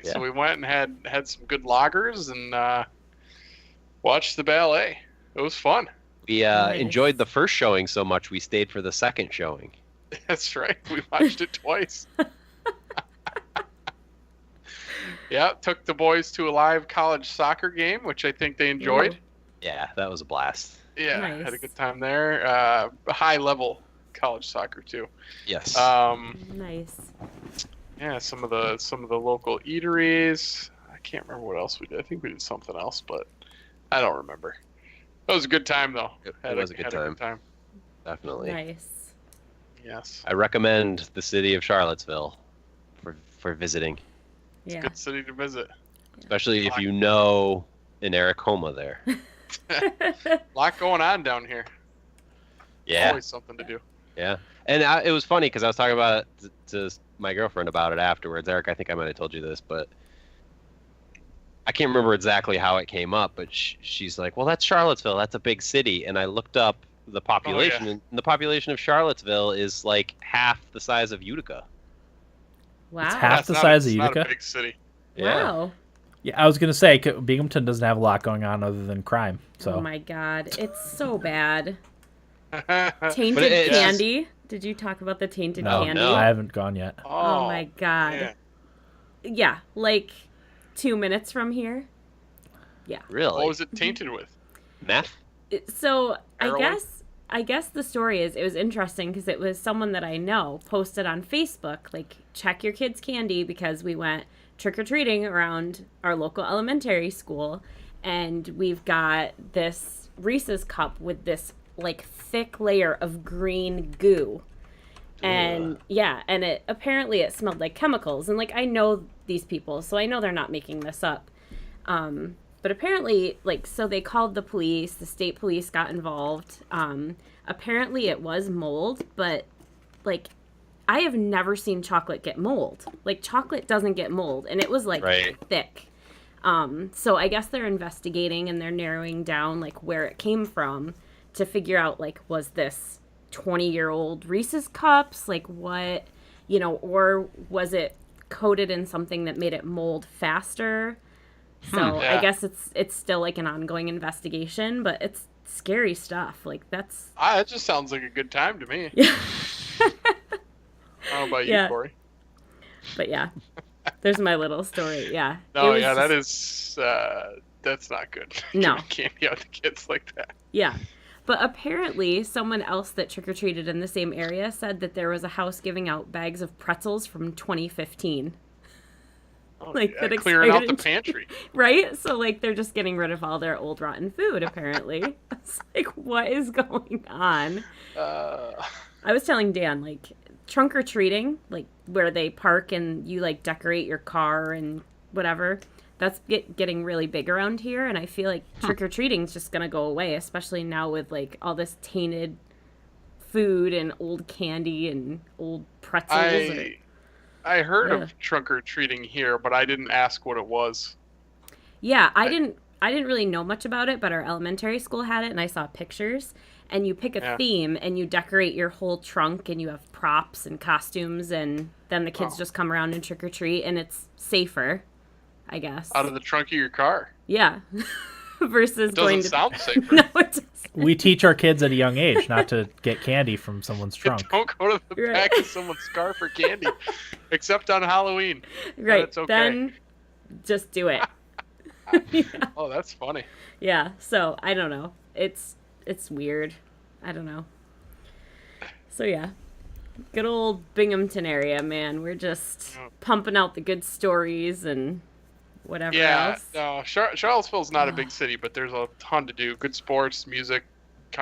Yeah. So we went and had some good lagers and watched the ballet. It was fun. We Nice. enjoyed the first showing so much we stayed for the second showing. That's right. We watched it twice. Yeah, took the boys to a live college soccer game, which I think they enjoyed. Yeah, that was a blast. Yeah, Nice. had a good time there. High level college soccer too. Yes. Nice. Yeah, some of the local eateries. I can't remember what else we did. I think we did something else, but I don't remember. It was a good time though. It was a good time. Definitely. Nice. Yes. I recommend the city of Charlottesville for visiting, Yeah. Good city to visit. especially if you know an Eric Homa there. A lot going on down here. Yeah. Always something to do. Yeah, and it was funny because I was talking about it to my girlfriend about it afterwards. Eric, I think I might have told you this, but I can't remember exactly how it came up. But she's like, "Well, that's Charlottesville. That's a big city." And I looked up the population, and the population of Charlottesville is like half the size of Utica. Wow. It's half That's the not size a, of it's not Utica. a big city. Wow. Yeah, I was gonna say Binghamton doesn't have a lot going on other than crime. So Oh my god, it's so bad. But Tainted it's just- candy. Did you talk about the tainted no, candy? no. I haven't gone yet. Oh my god. man. Yeah, like 2 minutes from here. Yeah. Really? What was it tainted with? Meth? So Heroin? I guess the story is it was interesting because it was someone that I know posted on Facebook, like, check your kids' candy, because we went trick-or-treating around our local elementary school, and we've got this Reese's cup with this like thick layer of green goo. And and it apparently it smelled like chemicals, and like I know these people, so I know they're not making this up. But apparently, like, so they called the police, the state police got involved. Apparently it was mold, but like I have never seen chocolate get mold. Like, chocolate doesn't get mold, and it was like thick. So I guess they're investigating and they're narrowing down like where it came from to figure out, like, was this 20-year-old Reese's cups, like, what, or was it coated in something that made it mold faster? So Yeah. I guess it's still like an ongoing investigation, but it's scary stuff. Like, that's That just sounds like a good time to me. yeah. How about Yeah. you, Corey? But yeah, there's my little story. Yeah. No, It was yeah, just- that's not good. No. Giving candy out to kids like that. Yeah. But apparently someone else that trick-or-treated in the same area said that there was a house giving out bags of pretzels from 2015. Oh, Like, yeah, that clearing out the expired pantry. Right? So, like, they're just getting rid of all their old rotten food, apparently. It's like, what is going on? I was telling Dan, like, trunk or treating, like, where they park and you, like, decorate your car and whatever, that's getting really big around here. And I feel like trick or treating is just going to go away, especially now with, like, all this tainted food and old candy and old pretzels. I heard Yeah. of trunk or treating here, but I didn't ask what it was. Yeah, I didn't really know much about it, but our elementary school had it, and I saw pictures. and you pick a theme and you decorate your whole trunk and you have props and costumes, and then the kids just come around and trick or treat, and it's safer, I guess. Out of the trunk of your car. Yeah. Versus it going to sound safer. No, it doesn't. We teach our kids at a young age not to get candy from someone's trunk. Don't go to the back of someone's car for candy, except on Halloween. Right. That's okay. Then just do it. Yeah. Oh, that's funny. Yeah. So I don't know. It's weird. I don't know. So yeah, good old Binghamton area, man. We're just pumping out the good stories and whatever else. No, Charlottesville's not a big city, but there's a ton to do. Good sports, music.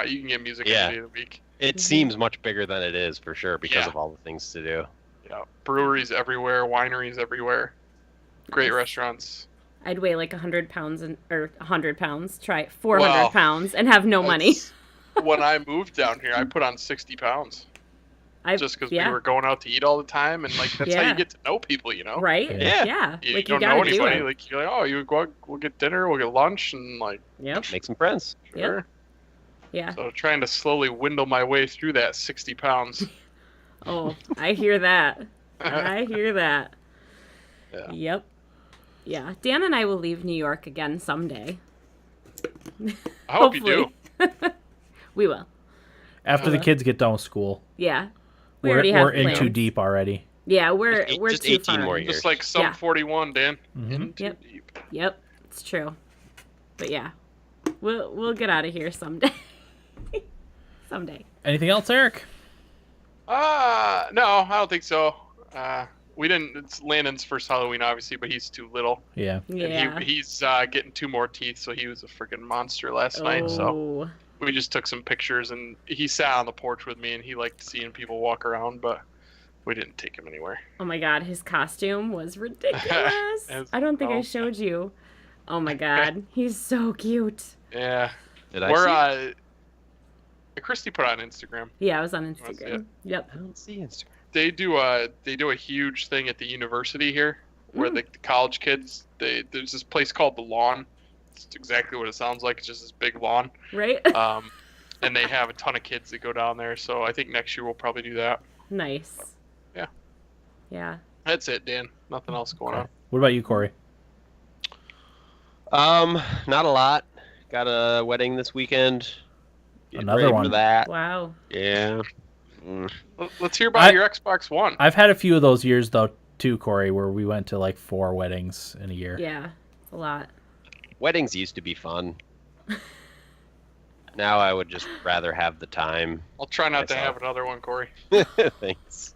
You can get music any day of the week. It seems much bigger than it is for sure because of all the things to do. Yeah, breweries everywhere, wineries everywhere, great restaurants. I'd weigh like 100 pounds or 100 pounds, try 400 pounds, and have no money. When I moved down here, I put on 60 pounds. Just because we were going out to eat all the time, and like that's how you get to know people, you know? Right? Yeah. You like, don't know anybody. Like you're like, oh, you go out, we'll get dinner, we'll get lunch, and like make some friends. Sure. Yep. Yeah. So trying to slowly dwindle my way through that 60 pounds. Oh, I hear that. I hear that. Yeah. Yep. Yeah. Dan and I will leave New York again someday. I hope you do. We will. After the kids get done with school. Yeah. We're in too deep already. Yeah, we're just too 18 far. more years. Just like some 41, Dan. Mm-hmm. In too deep. Yep, it's true. But yeah, we'll get out of here someday. Someday. Anything else, Eric? No, I don't think so. We didn't. It's Landon's first Halloween, obviously, but he's too little. Yeah. And he's getting 2 more teeth, so he was a freaking monster last night. So we just took some pictures, and he sat on the porch with me, and he liked seeing people walk around, but we didn't take him anywhere. Oh my god, his costume was ridiculous. I don't think I showed you. Oh my god, he's so cute. Yeah. Did I see? Christy put it on Instagram. Yeah, I was on Instagram. Yep. I don't see Instagram. They do a huge thing at the university here, where the college kids. There's this place called the Lawn. It's exactly what it sounds like. It's just this big lawn. Right. And they have a ton of kids that go down there. So I think next year we'll probably do that. Nice. Yeah. Yeah. That's it, Dan. Nothing else going on. What about you, Corey? Not a lot. Got a wedding this weekend. Another one. For that. Wow. Yeah. Let's hear about your Xbox One. I've had a few of those years though too, Corey, where we went to like 4 weddings in a year. Yeah, it's a lot. Weddings used to be fun. Now I would just rather have the time. I'll try not to have another one, Corey. Thanks.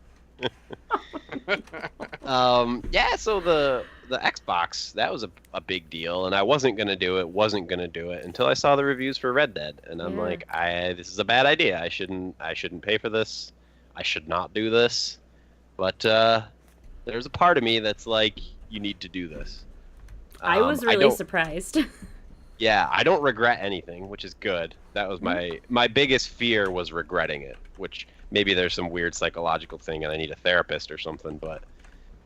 Yeah, so the Xbox, that was a big deal, and I wasn't gonna do it until I saw the reviews for Red Dead, and I'm like, this is a bad idea. I shouldn't pay for this. I should not do this. But there's a part of me that's like, you need to do this. I was really surprised. Yeah, I don't regret anything, which is good. That was my biggest fear was regretting it, which maybe there's some weird psychological thing and I need a therapist or something, but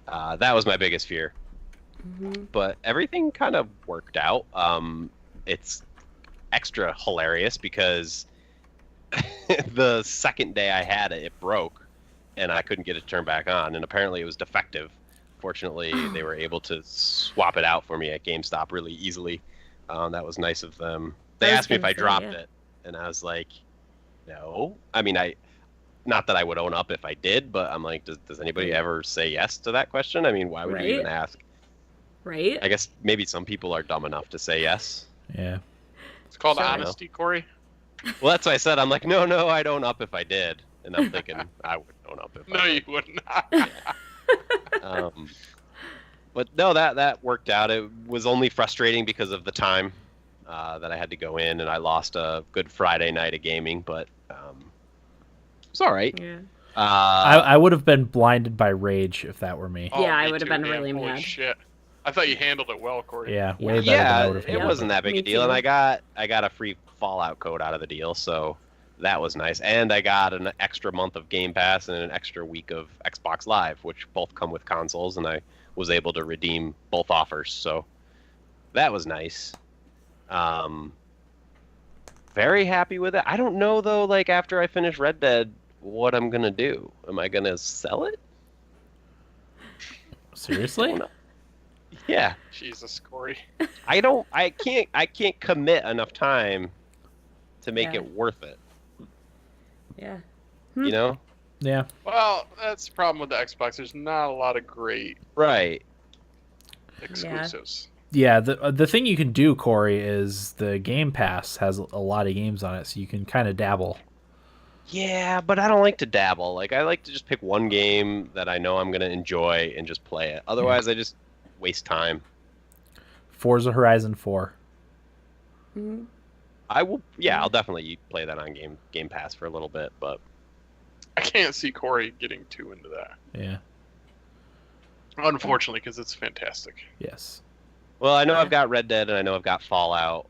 that was my biggest fear. Mm-hmm. But everything kind of worked out. It's extra hilarious because the second day I had it, it broke and I couldn't get it to turn back on, and apparently it was defective. Fortunately, they were able to swap it out for me at GameStop really easily. That was nice of them. They asked me if I dropped it, and I was like, no. I mean, not that I would own up if I did, but I'm like, does anybody ever say yes to that question? I mean, why would you even ask? Right. I guess maybe some people are dumb enough to say yes. Yeah. It's called honesty, Corey. Well, that's why I said, I'm like, no, I'd own up if I did. And I'm thinking, I would own up if I did. No, you would not. But no, that worked out. It was only frustrating because of the time that I had to go in, and I lost a good Friday night of gaming, but it was all right. Yeah. I would have been blinded by rage if that were me. Yeah, I would have been really mad. Holy shit. I thought you handled it well, Corey. Yeah, way better than I would have handled it. It wasn't that big a deal, and I got a free Fallout code out of the deal, so that was nice. And I got an extra month of Game Pass and an extra week of Xbox Live, which both come with consoles, and I was able to redeem both offers, so that was nice. very happy with it. I don't know though, like after I finish Red Dead, what I'm gonna do. Am I gonna sell it? Seriously? Yeah. Jesus, Corey. I can't commit enough time to make Yeah. it worth it. Yeah. You know? Yeah. Well, that's the problem with the Xbox. There's not a lot of great Right. exclusives. Yeah, the thing you can do, Corey, is the Game Pass has a lot of games on it, so you can kind of dabble. Yeah, but I don't like to dabble. Like I like to just pick one game that I know I'm gonna enjoy and just play it. Otherwise, I just waste time. Forza Horizon 4. Mm-hmm. I'll definitely play that on Game Pass for a little bit, but I can't see Corey getting too into that. Yeah. Unfortunately, because it's fantastic. Yes. well, I know I've got Red Dead and I know I've got Fallout.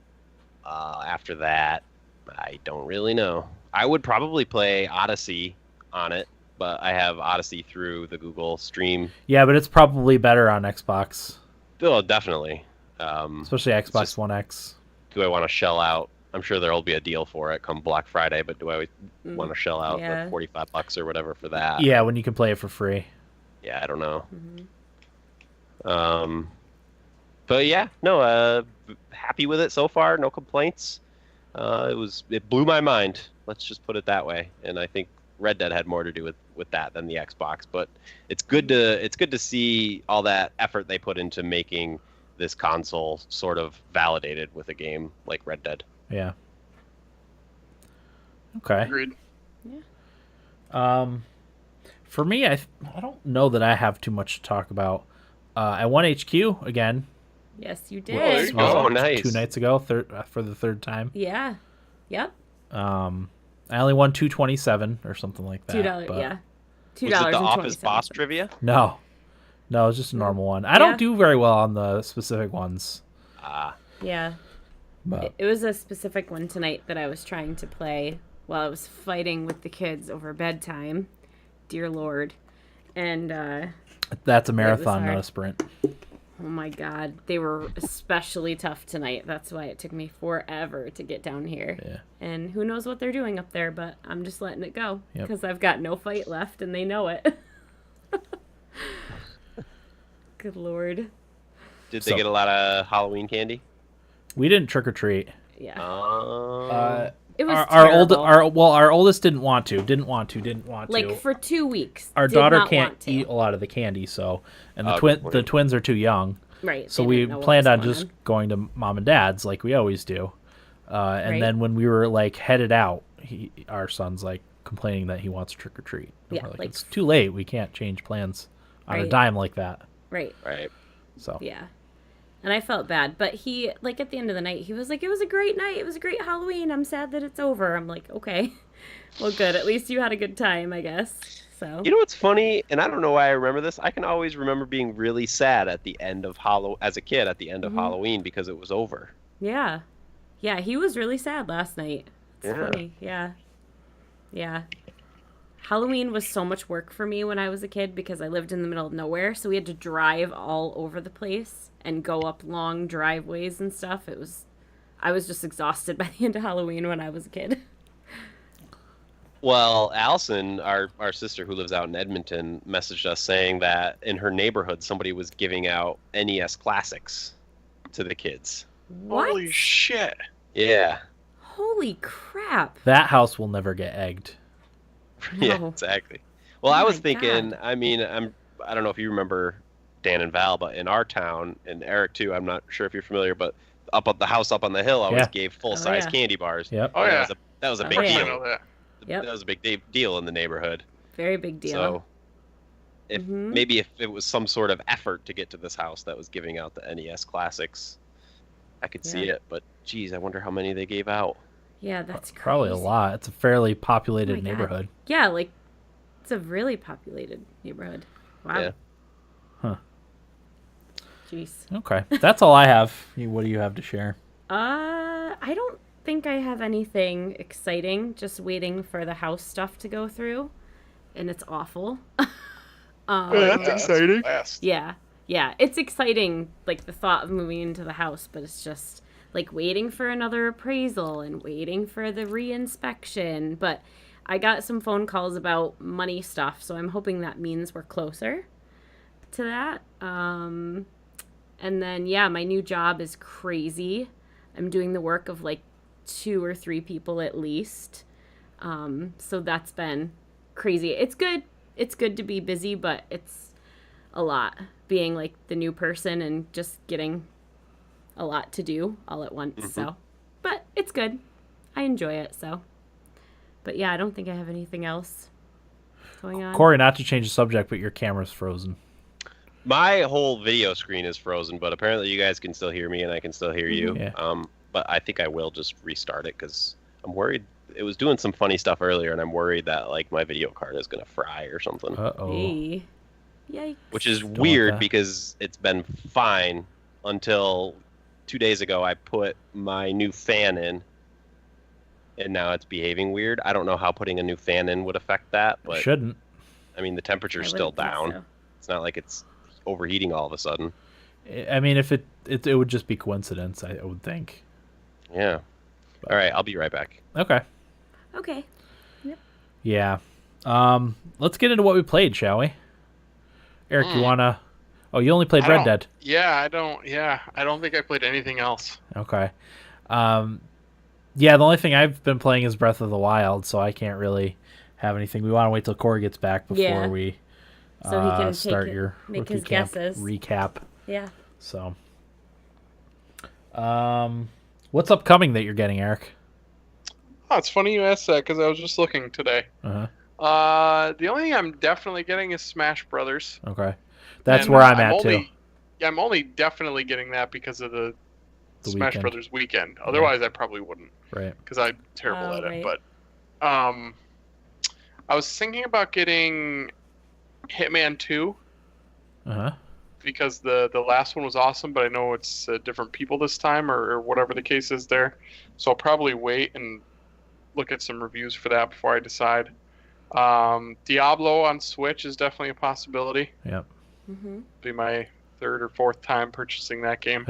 After that, I don't really know. I would probably play Odyssey on it, but I have Odyssey through the Google Stream. Yeah, but it's probably better on Xbox, Oh, definitely. especially Xbox just- One X. Do I want to shell out? I'm sure there'll be a deal for it come Black Friday, but do I want to shell out Yeah. the $45 or whatever for that? Yeah, when you can play it for free. Yeah, I don't know. Mm-hmm. But yeah, no, happy with it so far. No complaints. It blew my mind. Let's just put it that way. And I think Red Dead had more to do with that than the Xbox. But it's good to see all that effort they put into making this console sort of validated with a game like Red Dead. Yeah. Okay. Agreed. For me, I don't know that I have too much to talk about. I won HQ again. Yes, you Well, there did. you go. Oh, nice. 2 nights ago, for the third time. Yeah. Yep. I only won 227 or something like that. $2. but- Yeah. Was it the Office Boss $2.27. trivia? No, it's just a normal one. I don't Yeah. do very well on the specific ones. Yeah. But It was a specific one tonight that I was trying to play while I was fighting with the kids over bedtime. Dear Lord. And that's a marathon, hard. not a sprint. oh my God, they were especially tough tonight. That's why it took me forever to get down here. Yeah. And who knows what they're doing up there, but I'm just letting it go Yep. because I've got no fight left and they know it. Good Lord. Did they So- get a lot of Halloween candy? We didn't trick or treat. Yeah. It It was our oldest didn't want to. like for 2 weeks. Our did daughter not can't want to. eat a lot of the candy, so and the good point. the twins are too young, Right. so they we didn't know what planned was on going just going to mom and dad's like we always do. And Right. then when we were like headed out, our son's like complaining that he wants trick or treat. Yeah, We're like, like- it's too late. We can't change plans on a Right. dime like that. Right. Right. So Yeah. And I felt bad, but he, like, at the end of the night, he was like, it was a great night. It was a great Halloween. I'm sad that it's over. I'm like, okay. Well, good. At least you had a good time, I guess. So. You know what's funny, and I don't know why I remember this. I can always remember being really sad at the end of as a kid at the end of Halloween because it was over. Yeah. Yeah, he was really sad last night. It's Yeah. funny. Yeah. Yeah. Halloween was so much work for me when I was a kid because I lived in the middle of nowhere, so we had to drive all over the place and go up long driveways and stuff. I was just exhausted by the end of Halloween when I was a kid. Well, Allison, our sister who lives out in Edmonton, messaged us saying that in her neighborhood somebody was giving out NES classics to the kids. What? Holy shit. Yeah. Holy crap. that house will never get egged. Yeah, No. exactly. Well, Oh I was my thinking, God. I mean, I don't know if you remember Dan and Val, but in our town, and Eric too, I'm not sure if you're familiar, but up at the house up on the hill always Yeah. gave full-size yeah. candy bars. Yep. Oh, And yeah. That was a Oh, big I yeah. know deal. that. Yep. That was a big deal in the neighborhood. Very big deal. So if Mhm. maybe if it was some sort of effort to get to this house that was giving out the NES classics, I could see Yeah. it. But geez, I wonder how many they gave out. Yeah, that's crazy. Probably a lot. It's a fairly populated Oh my God. neighborhood. Yeah, like, it's a really populated neighborhood. Wow. Yeah. Huh. Jeez. Okay, that's all I have. What do you have to share? I don't think I have anything exciting. Just waiting for the house stuff to go through, and it's awful. That's exciting. Yeah, it's exciting, like the thought of moving into the house, but it's just like waiting for another appraisal and waiting for the reinspection. But I got some phone calls about money stuff, so I'm hoping that means we're closer to that. And then, yeah, my new job is crazy. I'm doing the work of like 2 or 3 people at least. So that's been crazy. It's good. It's good to be busy, but it's a lot being like the new person and just getting a lot to do all at once. Mm-hmm. So, but it's good. I enjoy it. So, but yeah, I don't think I have anything else going on. Corey, not to change the subject, but your camera's frozen. My whole video screen is frozen, but apparently you guys can still hear me and I can still hear you. Yeah. But I think I will just restart it because I'm worried. It was doing some funny stuff earlier, and I'm worried that like my video card is gonna fry or something. Uh-oh. Hey. Yikes. Which is weird because it's been fine until 2 days ago. I put my new fan in, and now it's behaving weird. I don't know how putting a new fan in would affect that, but shouldn't. I mean, the temperature's still down. So. It's not like it's overheating all of a sudden. I mean, if it would just be coincidence, I would think. Yeah. But. All right, I'll be right back. Okay. Okay. Yep. Yeah. Let's get into what we played, shall we? Eric, you wanna? Oh, you only played Red Dead. Yeah, I don't think I played anything else. Okay. Yeah, the only thing I've been playing is Breath of the Wild, so I can't really have anything. We want to wait till Corey gets back before we so he can start your make his guesses. Recap. Yeah. So, what's upcoming that you're getting, Eric? Oh, it's funny you asked that because I was just looking today. The only thing I'm definitely getting is Smash Brothers. Okay, that's where I'm at too. Yeah, I'm only definitely getting that because of the Smash Brothers weekend. Otherwise, I probably wouldn't. Right. Because I'm terrible at it. But I was thinking about getting Hitman 2. Because the last one was awesome, but I know it's different people this time, or whatever the case is there. So I'll probably wait and look at some reviews for that before I decide. Diablo on Switch is definitely a possibility. Yep. Mm-hmm. Be my 3rd or 4th time purchasing that game.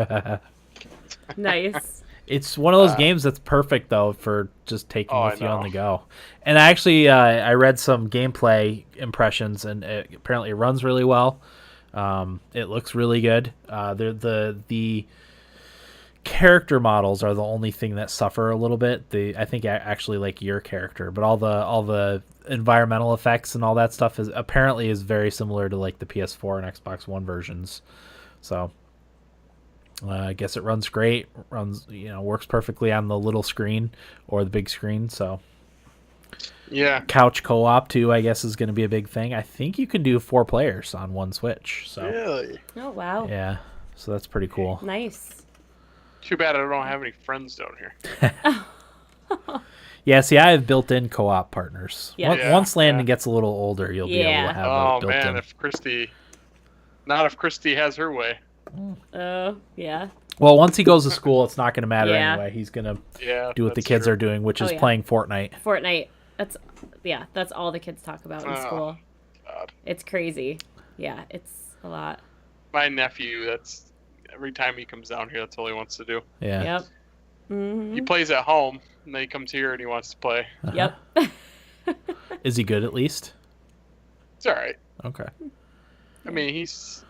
Nice. It's one of those games that's perfect though for just taking with you on the go. And I actually I read some gameplay impressions, and apparently it runs really well. It looks really good. The character models are the only thing that suffer a little bit. I think actually like your character, but all the environmental effects and all that stuff is very similar to like the PS4 and Xbox One versions. So I guess it runs great. Works perfectly on the little screen or the big screen. So yeah, couch co-op too, I guess, is going to be a big thing. I think you can do 4 players on one Switch. So really? Oh wow. Yeah, so that's pretty cool. Nice. Too bad I don't have any friends down here. Yeah, see, I have built-in co-op partners. Yeah. Once Landon gets a little older, you'll be able to have a built-in. Oh man, if Christy has her way. Yeah. Well, once he goes to school, it's not going to matter anyway. He's going to do what the kids are doing, which is playing Fortnite. Fortnite. That's all the kids talk about in school. God. It's crazy. Yeah, it's a lot. My nephew, every time he comes down here, that's all he wants to do. Yeah. Yep. Mm-hmm. He plays at home, and then he comes here and he wants to play. Yep. Is he good at least? It's all right. Okay. I mean, he's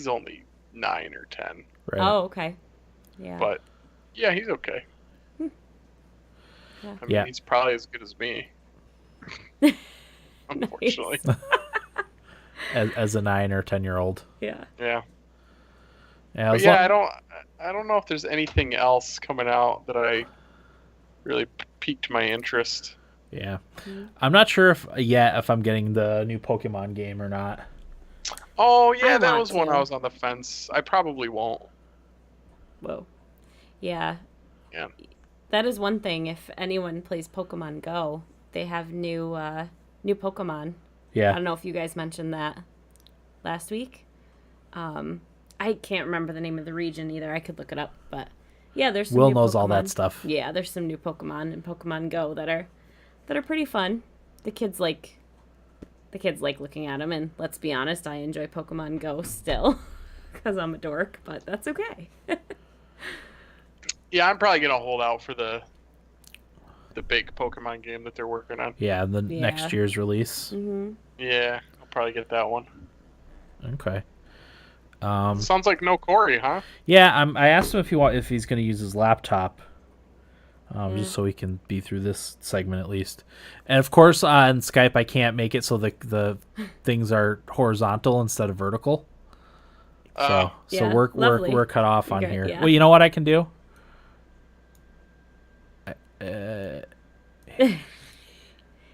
only 9 or 10. Right. Oh, okay. Yeah. But yeah, he's okay. Yeah. I mean, he's probably as good as me. Unfortunately. as a 9 or 10-year-old. Yeah. Yeah. Yeah. I don't know if there's anything else coming out that I really piqued my interest. Yeah. I'm not sure if I'm getting the new Pokemon game or not. Oh, yeah, that was one I was on the fence. I probably won't. Whoa. Yeah. Yeah. That is one thing. If anyone plays Pokemon Go, they have new Pokemon. Yeah. I don't know if you guys mentioned that last week. I can't remember the name of the region either. I could look it up, but yeah, there's some Will new knows Pokemon. All that stuff. Yeah, there's some new Pokemon in Pokemon Go that are pretty fun. The kids like looking at them, and let's be honest, I enjoy Pokemon Go still because I'm a dork, but that's okay. Yeah, I'm probably gonna hold out for the big Pokemon game that they're working on. Yeah, the next year's release. Mm-hmm. Yeah, I'll probably get that one. Okay. Sounds like no Corey, huh? Yeah, I asked him if he's going to use his laptop, just so we can be through this segment at least. And of course, on Skype, I can't make it so the things are horizontal instead of vertical. So we're cut off on here. Yeah. Well, you know what I can do?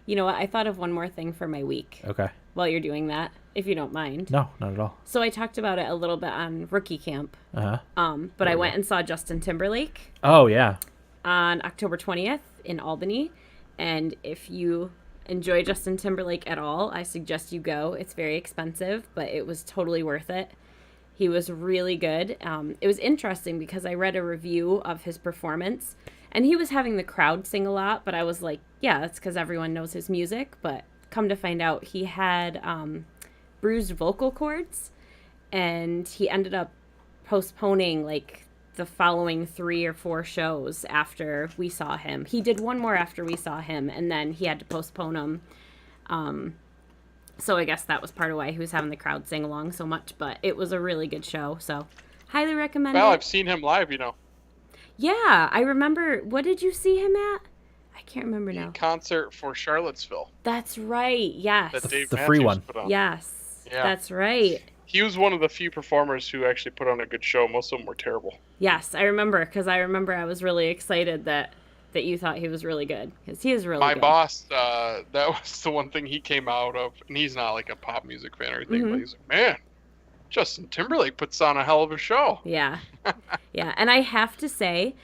You know what? I thought of one more thing for my week. Okay. While you're doing that, if you don't mind. No, not at all. So I talked about it a little bit on Rookie Camp. But I went and saw Justin Timberlake. Oh, yeah. On October 20th in Albany. And if you enjoy Justin Timberlake at all, I suggest you go. It's very expensive, but it was totally worth it. He was really good. It was interesting because I read a review of his performance, and he was having the crowd sing a lot, but I was like, yeah, that's because everyone knows his music. But come to find out, he had bruised vocal cords, and he ended up postponing like the following 3 or 4 shows after we saw him. He did one more after we saw him, and then he had to postpone them. So I guess that was part of why he was having the crowd sing along so much, but it was a really good show, so highly recommend it. Well, I've seen him live, Yeah, I remember. What did you see him at? I can't remember now. Concert for Charlottesville. That's right, yes. That Dave the Matthews free one. put on. Yes, yeah. That's right. He was one of the few performers who actually put on a good show. Most of them were terrible. Yes, I remember, because I was really excited that you thought he was really good, because he is really good. My boss, that was the one thing he came out of, and he's not like a pop music fan or anything, but he's like, man, Justin Timberlake puts on a hell of a show. Yeah. Yeah, and I have to say,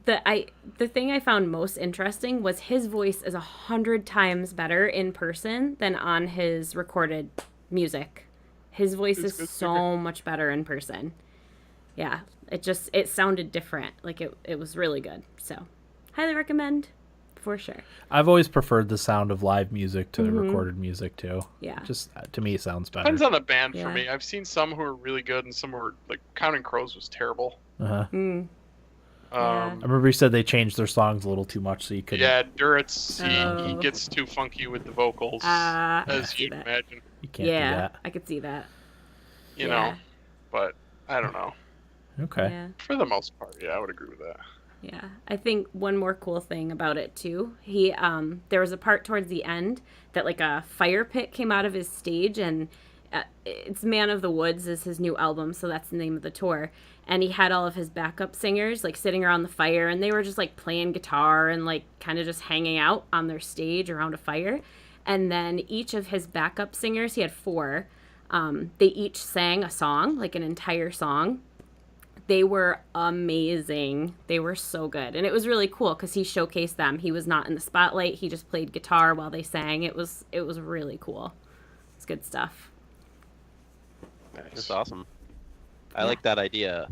the thing I found most interesting was his voice is 100 times better in person than on his recorded music. His voice is so much better in person. Yeah, it sounded different. Like it was really good. So, highly recommend for sure. I've always preferred the sound of live music to the recorded music too. Yeah. Just to me it sounds better. Depends on the band for me. I've seen some who are really good and some who are like Counting Crows was terrible. I remember you said they changed their songs a little too much, so you could. Yeah, Duritz, he gets too funky with the vocals, as you'd imagine. You can't do that. I could see that. You know, but I don't know. Okay. Yeah. For the most part, I would agree with that. Yeah, I think one more cool thing about it too. He there was a part towards the end that like a fire pit came out of his stage, and it's Man of the Woods is his new album, so that's the name of the tour. And he had all of his backup singers like sitting around the fire, and they were just like playing guitar and like kind of just hanging out on their stage around a fire. And then each of his backup singers, he had 4, they each sang a song, like an entire song. They were amazing. They were so good. And it was really cool because he showcased them. He was not in the spotlight. He just played guitar while they sang. It was really cool. It's good stuff. That's awesome. I like that idea.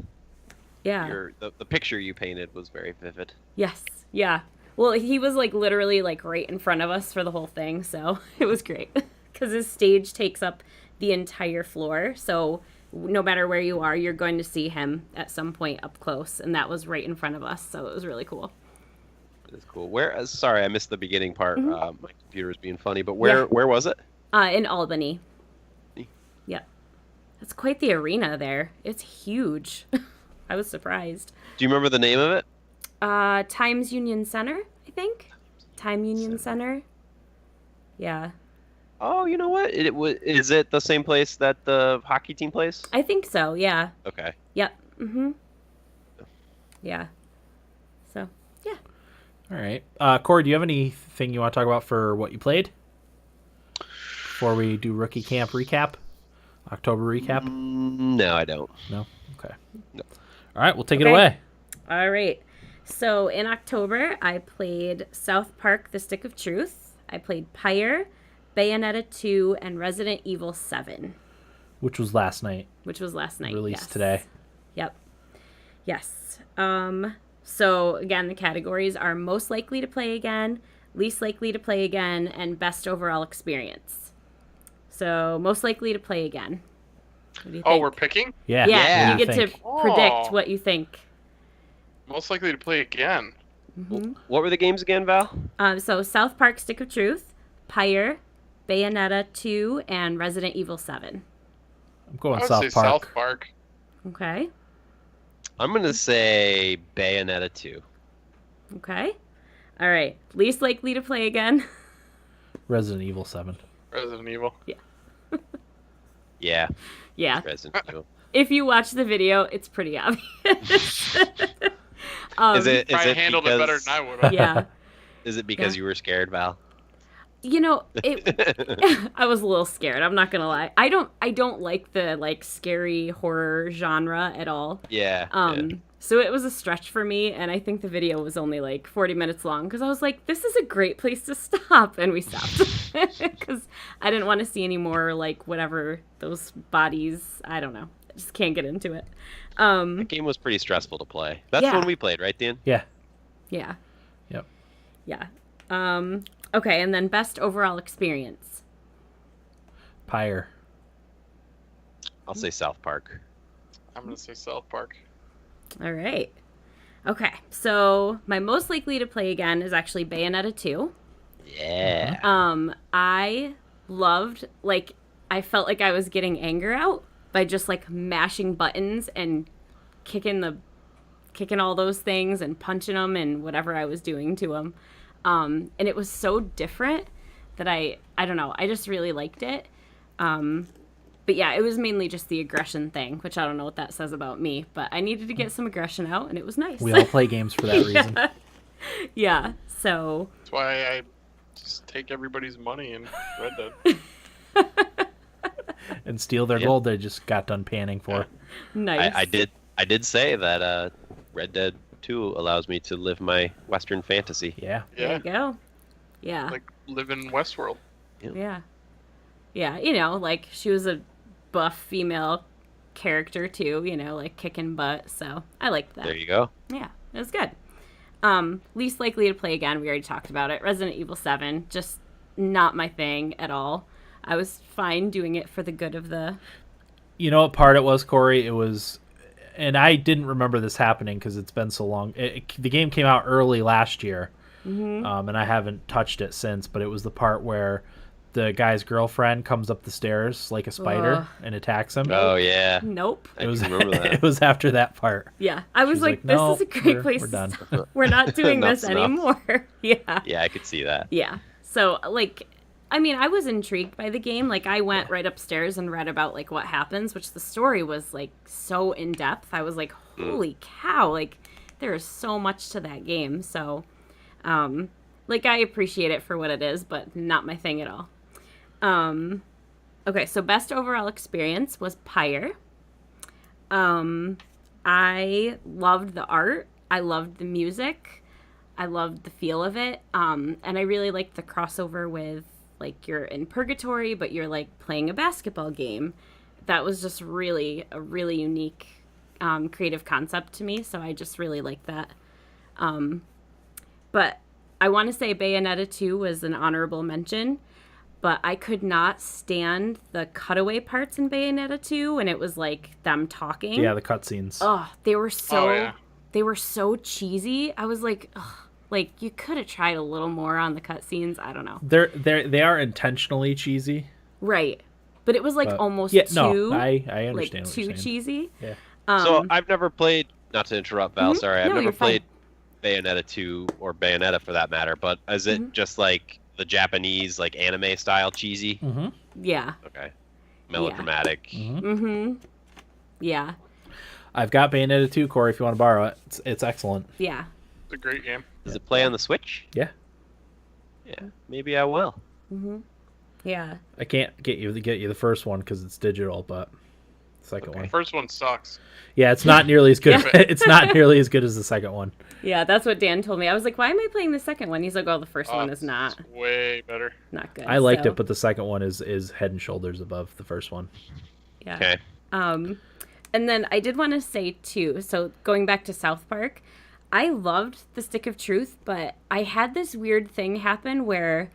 Yeah. The picture you painted was very vivid. Yes. Yeah. Well, he was like literally like right in front of us for the whole thing, so it was great because his stage takes up the entire floor. So no matter where you are, you're going to see him at some point up close, and that was right in front of us. So it was really cool. It's cool. Sorry, I missed the beginning part. My computer was being funny, but where was it? In Albany. Yep. It's quite the arena there. It's huge. I was surprised. Do you remember the name of it? Times Union Center, I think. Time Union Center. Yeah. Oh, you know what? Is it the same place that the hockey team plays? I think so, yeah. Okay. Yep. Yeah. So, yeah. All right. Corey, do you have anything you want to talk about for what you played? Before we do Rookie Camp recap? October recap? No, I don't. No? Okay. No. All right, we'll take it away. All right. So in October, I played South Park: The Stick of Truth. I played Pyre, Bayonetta 2, and Resident Evil 7. Which was last night. Released today. Yep. Yes. So again, the categories are most likely to play again, least likely to play again, and best overall experience. So most likely to play again. What do you think? We're picking? Yeah. You get to predict what you think. Most likely to play again. Mm-hmm. What were the games again, Val? So South Park: Stick of Truth, Pyre, Bayonetta 2, and Resident Evil 7. I'm going I would South say Park. South Park. Okay. I'm gonna say Bayonetta 2. Okay. All right. Least likely to play again. Resident Evil 7. Resident Evil. Yeah, Yeah. Resident Evil. If you watch the video, it's pretty obvious. Is it Probably handled it better because than I would have. Yeah. is it because you were scared, Val? You know, I was a little scared. I'm not gonna lie. I don't like the like scary horror genre at all. Yeah. So it was a stretch for me, and I think the video was only like 40 minutes long because I was like, this is a great place to stop, and we stopped because I didn't want to see any more like whatever those bodies. I don't know. I just can't get into it. That game was pretty stressful to play. That's the one we played, right, Dan? Yeah. Yeah. Yep. Yeah. Okay, and then best overall experience. Pyre. I'll say South Park. I'm gonna say South Park. All right. Okay, so my most likely to play again is actually Bayonetta 2. Yeah. I loved, like, I felt like I was getting anger out by just like mashing buttons and kicking all those things and punching them and whatever I was doing to them. And it was so different that I don't know, I just really liked it. But yeah, it was mainly just the aggression thing, which I don't know what that says about me, but I needed to get some aggression out, and it was nice. We all play games for that reason. Yeah, so... That's why I just take everybody's money in Red Dead. And steal their gold they just got done panning for. Nice. I did say that Red Dead 2 allows me to live my Western fantasy. Yeah. There you go. Yeah. Like live in Westworld. Yeah. Yeah, you know, like, she was a buff female character, too, you know, like, kicking butt, so I liked that. There you go. Yeah, it was good. Least likely to play again, we already talked about it. Resident Evil 7, just not my thing at all. I was fine doing it for the good of the... You know what part it was, Corey? It was... And I didn't remember this happening because it's been so long. The game came out early last year, and I haven't touched it since, but it was the part where the guy's girlfriend comes up the stairs like a spider and attacks him. Oh, yeah. Nope. I remember that. It was after that part. Yeah, I was like, this "No, is a great place we're to done." stop. We're not doing this Enough's enough. anymore. Yeah. Yeah, I could see that. Yeah. So, like, I mean, I was intrigued by the game. Like, I went right upstairs and read about, like, what happens, which the story was, like, so in-depth. I was like, holy cow, like, there is so much to that game. So, like, I appreciate it for what it is, but not my thing at all. Okay, so best overall experience was Pyre. I loved the art. I loved the music. I loved the feel of it. And I really liked the crossover with, like, you're in purgatory, but you're, like, playing a basketball game. That was just really a really unique creative concept to me, so I just really liked that. But I want to say Bayonetta 2 was an honorable mention, but I could not stand the cutaway parts in Bayonetta 2 when it was, like, them talking. Yeah, the cutscenes. Oh, they were so... Oh, yeah. They were so cheesy. I was like, ugh. Like, you could have tried a little more on the cutscenes. I don't know. They are intentionally cheesy. Right. But it was, like, almost I understand like, what too you're saying. cheesy. Yeah. So I've never played, not to interrupt Val, sorry, I've No, never you're fine. played Bayonetta 2 or Bayonetta for that matter, but is it just like the Japanese, like, anime style cheesy? Mm-hmm. Yeah. Okay. Melodramatic. Mm-hmm. Yeah. I've got Bayonetta 2, Corey, if you want to borrow it. It's excellent. Yeah. It's a great game. Does it play on the Switch? Yeah. Yeah, maybe I will. Yeah. I can't get you the first one because it's digital, but the second The one. first one sucks. Yeah, it's not nearly as good. Yeah. It's not nearly as good as the second one. Yeah, that's what Dan told me. I was like, why am I playing the second one? He's like, oh, the first one is not It's way better. good. I liked so, it, but the second one is head and shoulders above the first one. yeah. Okay. And then I did want to say, too, so going back to South Park, I loved the Stick of Truth, but I had this weird thing happen where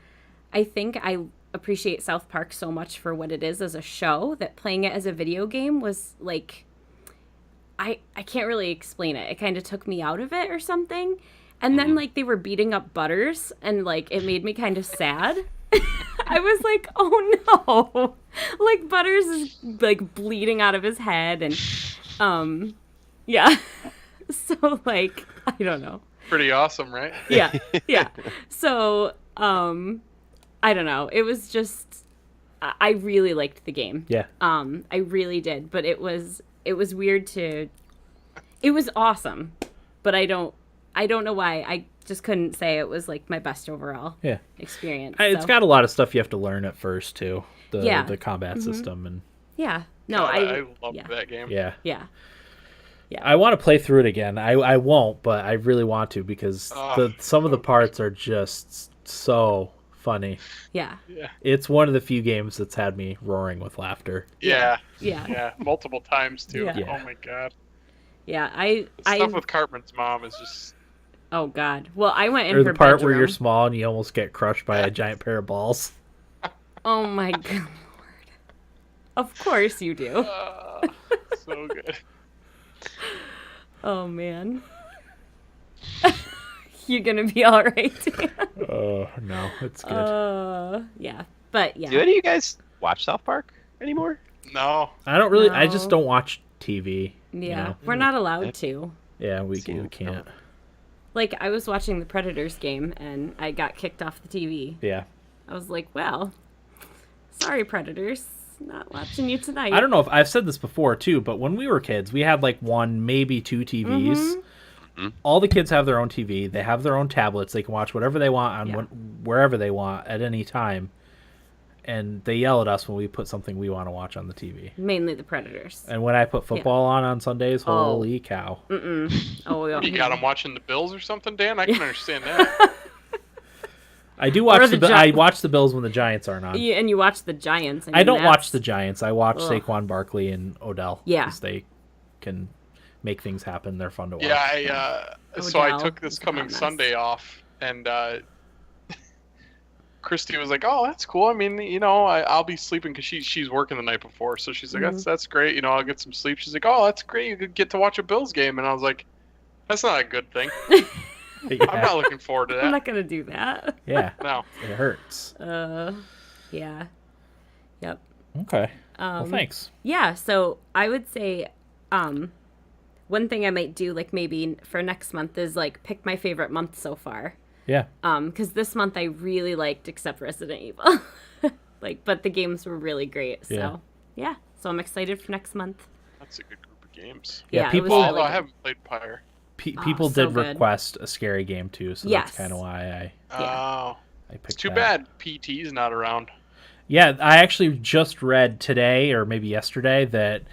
I think I appreciate South Park so much for what it is as a show that playing it as a video game was, like, I can't really explain it. It kind of took me out of it or something. And then, like, they were beating up Butters, and, like, it made me kind of sad. I was like, oh, no. Like, Butters is, like, bleeding out of his head, and, yeah. So, like, I don't know. Pretty awesome, right? Yeah. So, I don't know. It was just, I really liked the game. Yeah. I really did. But it was weird it was awesome. But I don't know why. I just couldn't say it was like my best overall experience. It's got a lot of stuff you have to learn at first too. The combat Mm-hmm. system and No, I loved that game. Yeah. Yeah. I want to play through it again. I won't, but I really want to because some of the parts are just so funny. Yeah. It's one of the few games that's had me roaring with laughter. Yeah. Yeah. Multiple times too. Yeah. Oh my god. Yeah. Stuff with Cartman's mom is just. Oh god. Well, I went in or her the part bedroom. where you're small and you almost get crushed by a giant pair of balls. Oh my god, Lord. Of course you do. So good. Oh man. You gonna be all right? Oh no, it's good. Yeah, but yeah. Do any of you guys watch South Park anymore? No. I don't really. No. I just don't watch TV. Yeah, you know? we're not allowed to. Yeah, we can't. Like, I was watching the Predators game and I got kicked off the TV. Yeah. I was like, well, sorry, Predators. Not watching you tonight. I don't know if I've said this before too, but when we were kids, we had like one, maybe two TVs. Mm-hmm. All the kids have their own TV. They have their own tablets. They can watch whatever they want on wherever they want at any time. And they yell at us when we put something we want to watch on the TV. Mainly the Predators. And when I put football on Sundays, holy cow. Oh, yeah. You got them watching the Bills or something, Dan? I can understand that. I do watch I Gi- watch the Bills when the Giants aren't on. Yeah, and you watch the Giants. I don't watch the Giants. I watch Saquon Barkley and Odell. Yeah. Because they can make things happen. They're fun to watch. Yeah, so I Odell took this is a coming hot mess. Sunday off, and Christy was like, "Oh, that's cool. I mean, you know, I'll be sleeping because she's working the night before, so she's like, that's great. You know, I'll get some sleep." She's like, "Oh, that's great. You could get to watch a Bills game," and I was like, "That's not a good thing. Yeah. I'm not looking forward to that." I'm not going to do that. Yeah. No. It hurts. Yeah. Yep. Okay. Well, thanks. Yeah, so I would say one thing I might do, like, maybe for next month is, like, pick my favorite month so far. Yeah. Because this month I really liked, except Resident Evil. But the games were really great. So, yeah. So I'm excited for next month. That's a good group of games. Yeah, it was people- really I good. haven't played Pyre. People so did good. request a scary game too, so Yes. that's kind of why Oh, I picked it's too that. bad PT's not around. Yeah, I actually just read today or maybe yesterday that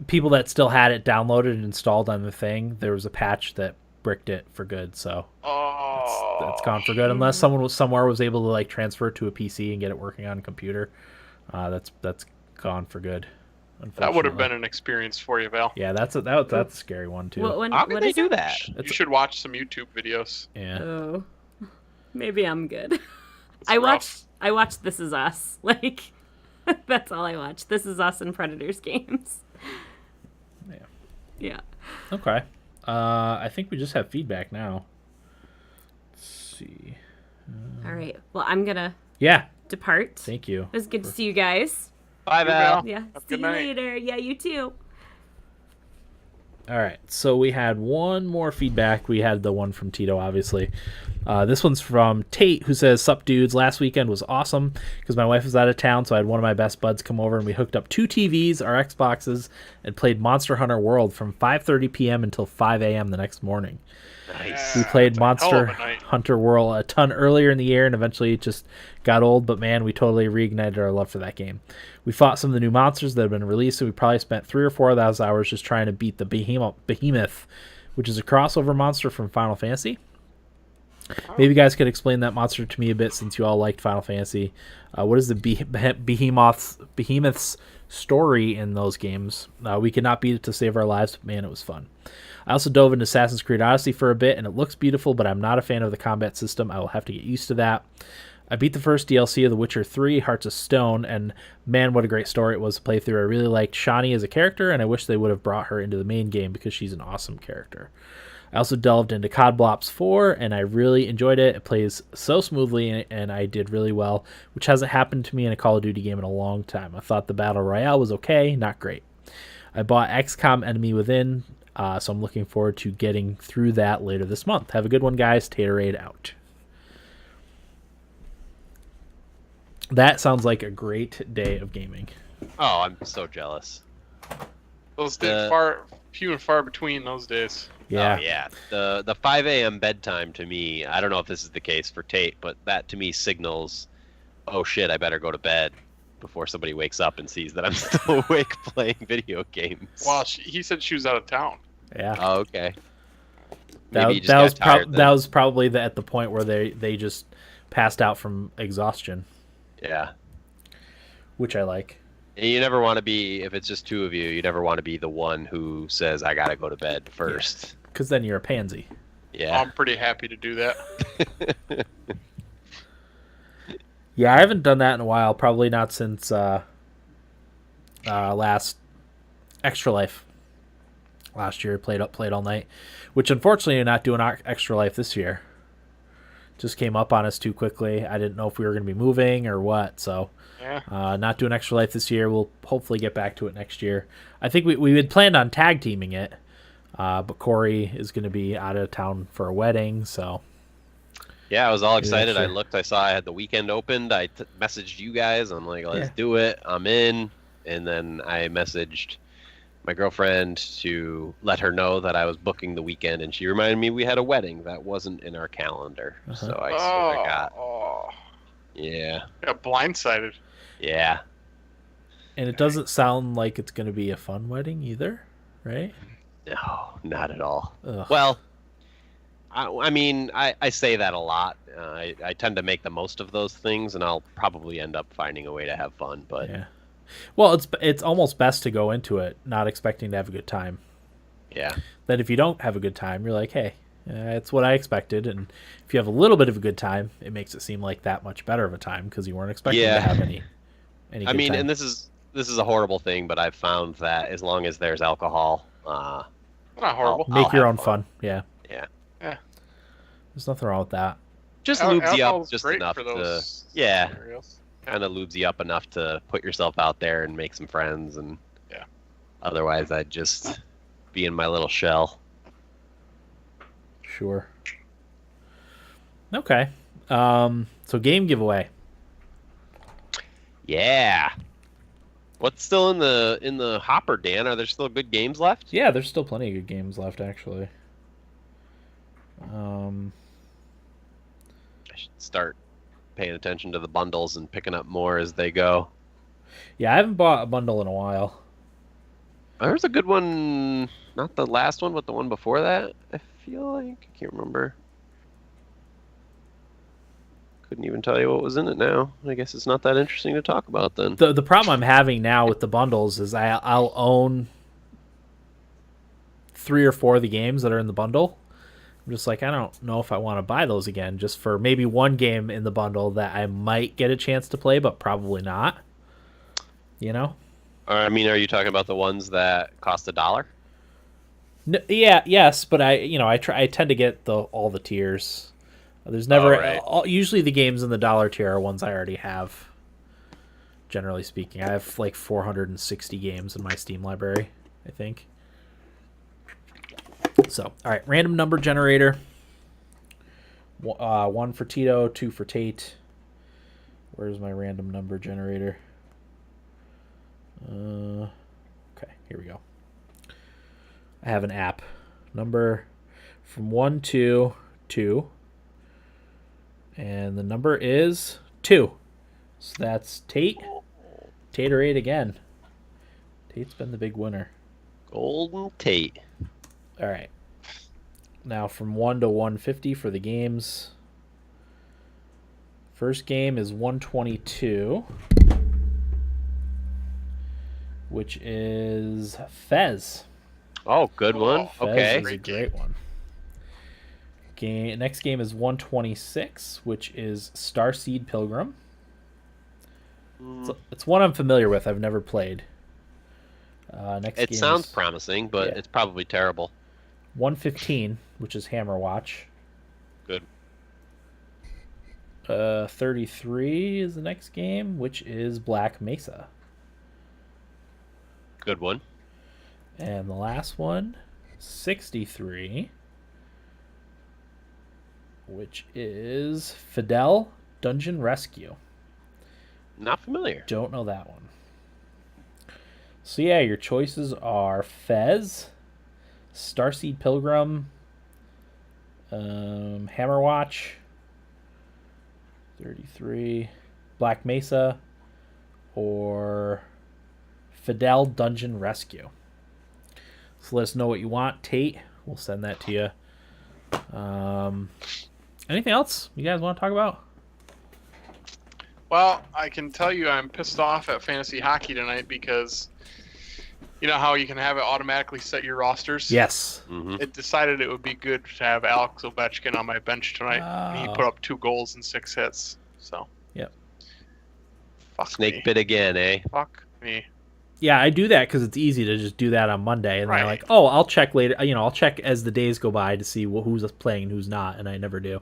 people that still had it downloaded and installed on the thing, there was a patch that bricked it for good. So that's gone for good. Unless someone somewhere was able to like transfer it to a PC and get it working on a computer, that's gone for good. That would have been an experience for you, Val. Yeah, that's a scary one too. How could they do that? You should watch some YouTube videos. Yeah. Oh, maybe I'm good. It's I rough. watched This Is Us. Like, that's all I watch. This Is Us and Predators games. Yeah. Okay. I think we just have feedback now. Let's see. All right. Well, I'm gonna Yeah. depart. Thank you. It was good to see you guys. Bye, Val. Yeah. Have a See good you night. later. Yeah, you too. All right, so we had one more feedback. We had the one from Tito, obviously. This one's from Tate, who says, "Sup, dudes. Last weekend was awesome because my wife was out of town, so I had one of my best buds come over, and we hooked up 2 TVs, our Xboxes, and played Monster Hunter World from 5:30 p.m. until 5 a.m. the next morning. Nice. We played That's a hell Monster of a night. Hunter World a ton earlier in the year, and eventually it just got old, but man, we totally reignited our love for that game. We fought some of the new monsters that have been released, and we probably spent 3 or 4 of those hours just trying to beat the Behemoth, which is a crossover monster from Final Fantasy. Maybe you guys could explain that monster to me a bit since you all liked Final Fantasy. What is the Behemoth's story in those games? We could not beat it to save our lives, but man, it was fun. I also dove into Assassin's Creed Odyssey for a bit, and it looks beautiful, but I'm not a fan of the combat system. I will have to get used to that. I beat the first DLC of The Witcher 3, Hearts of Stone, and man, what a great story it was to play through. I really liked Shani as a character, and I wish they would have brought her into the main game because she's an awesome character. I also delved into COD Blops 4, and I really enjoyed it. It plays so smoothly, and I did really well, which hasn't happened to me in a Call of Duty game in a long time. I thought the Battle Royale was okay, not great. I bought XCOM Enemy Within, so I'm looking forward to getting through that later this month. Have a good one, guys. Taterade out. That sounds like a great day of gaming. Oh, I'm so jealous. Those days few and far between those days. Yeah. Oh, yeah. The 5 a.m. bedtime to me, I don't know if this is the case for Tate, but that to me signals, oh shit, I better go to bed before somebody wakes up and sees that I'm still awake playing video games. Well, he said she was out of town. Yeah. Oh, okay. That Maybe you just got tired then. That was probably at the point where they just passed out from exhaustion. Yeah. Which I like. And you never want to be, if it's just two of you never want to be the one who says, I gotta go to bed first. Because then you're a pansy. Yeah. I'm pretty happy to do that. Yeah, I haven't done that in a while. Probably not since last Extra Life. Last year, played all night. Which, unfortunately, you're not doing Extra Life this year. Just came up on us too quickly. I didn't know if we were going to be moving or what, so yeah. Not doing Extra Life this year. We'll hopefully get back to it next year. I think we had planned on tag teaming it, but Corey is going to be out of town for a wedding, so... Yeah, I was all excited. Sure. I looked, I saw I had the weekend opened. I messaged you guys. I'm like, let's do it. I'm in. And then I messaged my girlfriend to let her know that I was booking the weekend, and she reminded me we had a wedding that wasn't in our calendar. So I sort of got... Yeah. Got blindsided. Yeah. And it doesn't sound like it's going to be a fun wedding either, right? No, not at all. Ugh. Well... I mean, I say that a lot. I tend to make the most of those things, and I'll probably end up finding a way to have fun. But yeah, well, it's almost best to go into it not expecting to have a good time. Yeah. Then if you don't have a good time, you're like, hey, it's what I expected. And if you have a little bit of a good time, it makes it seem like that much better of a time because you weren't expecting to have any. I mean, time. And this is a horrible thing, but I've found that as long as there's alcohol, not horrible. Make your own fun. Yeah. Yeah. Yeah. There's nothing wrong with that. Just lubes you up just great enough for to, those yeah, scenarios. kind of lubes you up enough to put yourself out there and make some friends. And yeah, otherwise I'd just be in my little shell. Sure. Okay. So game giveaway. Yeah. What's still in the hopper, Dan? Are there still good games left? Yeah, there's still plenty of good games left, actually. I should start paying attention to the bundles and picking up more as they go. Yeah, I haven't bought a bundle in a while. There's a good one, not the last one, but the one before that, I feel like. I can't remember. Couldn't even tell you what was in it now. I guess it's not that interesting to talk about then. The problem I'm having now with the bundles is I'll own 3 or 4 of the games that are in the bundle. I'm just like, I don't know if I want to buy those again, just for maybe one game in the bundle that I might get a chance to play, but probably not. You know? I mean, are you talking about the ones that cost $1? No, yeah, yes, but I tend to get all the tiers. There's never usually the games in the dollar tier are ones I already have. Generally speaking, I have like 460 games in my Steam library, I think. So, all right, random number generator. 1 for Tito, 2 for Tate. Where's my random number generator? Okay, here we go. I have an app. Number from 1 to 2. And the number is 2. So that's Tate. Taterade again. Tate's been the big winner. Golden Tate. All right. Now from 1 to 150 for the games. First game is 122, which is Fez. Oh, good one. Fez Okay. is a great one. Next game is 126, which is Starseed Pilgrim. It's one I'm familiar with. I've never played. It sounds promising, but it's probably terrible. 115, which is Hammerwatch. Good. 33 is the next game, which is Black Mesa. Good one. And the last one, 63, which is Fidel Dungeon Rescue. Not familiar. Don't know that one. So yeah, your choices are Fez, Starseed Pilgrim, Hammerwatch, 33, Black Mesa, or Fidel Dungeon Rescue. So let us know what you want. Tate, we'll send that to you. Anything else you guys want to talk about? Well, I can tell you I'm pissed off at fantasy hockey tonight because you know how you can have it automatically set your rosters? Yes. Mm-hmm. It decided it would be good to have Alex Ovechkin on my bench tonight. And he put up 2 goals and 6 hits. So. Yep. Fuck Snake me. bit again, eh? Fuck me. Yeah, I do that because it's easy to just do that on Monday, and then I'm Right. like, oh, I'll check later. I'll check as the days go by to see who's playing and who's not, and I never do.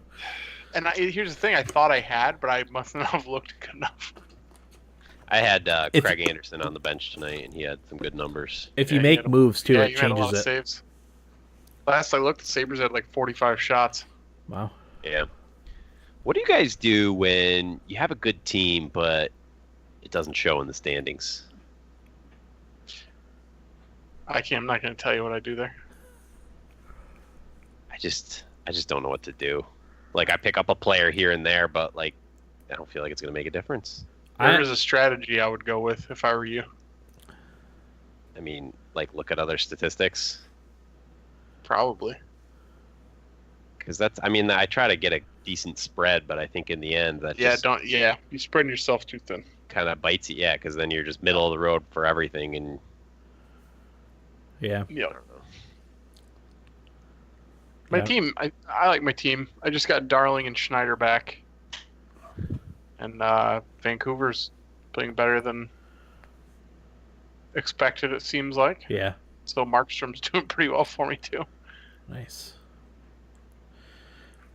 And here's the thing: I thought I had, but I must not have looked good enough. I had Craig Anderson on the bench tonight, and he had some good numbers. If you make moves too, it you had a lot changes of it. saves. Last I looked, the Sabres had like 45 shots. Wow. Yeah. What do you guys do when you have a good team, but it doesn't show in the standings? I'm not going to tell you what I do there. I just don't know what to do. Like, I pick up a player here and there, but like, I don't feel like it's going to make a difference. There is a strategy I would go with if I were you. I mean, like, look at other statistics. Probably. Because I try to get a decent spread, but I think in the end that you're spreading yourself too thin. kind of bites you. Yeah, because then you're just middle of the road for everything, and Yeah. Yeah. My team, I like my team. I just got Darling and Schneider back. And Vancouver's playing better than expected, it seems like. Yeah. So Markstrom's doing pretty well for me, too. Nice.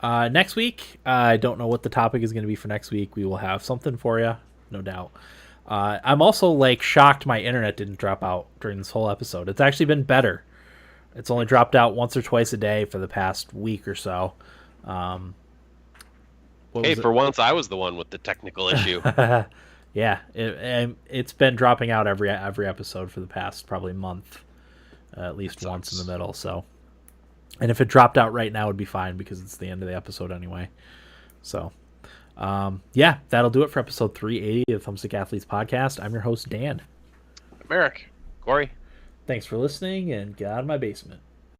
Next week, I don't know what the topic is going to be for next week. We will have something for you, no doubt. I'm also shocked my internet didn't drop out during this whole episode. It's actually been better. It's only dropped out once or twice a day for the past week or so. hey, for once I was the one with the technical issue. Yeah, it's been dropping out every episode for the past probably month, at least once in the middle. So, and if it dropped out right now, it'd be fine because it's the end of the episode anyway. So, yeah, that'll do it for episode 380 of Thumbstick Athletes Podcast. I'm your host, Dan. Merrick. Corey. Thanks for listening, and get out of my basement.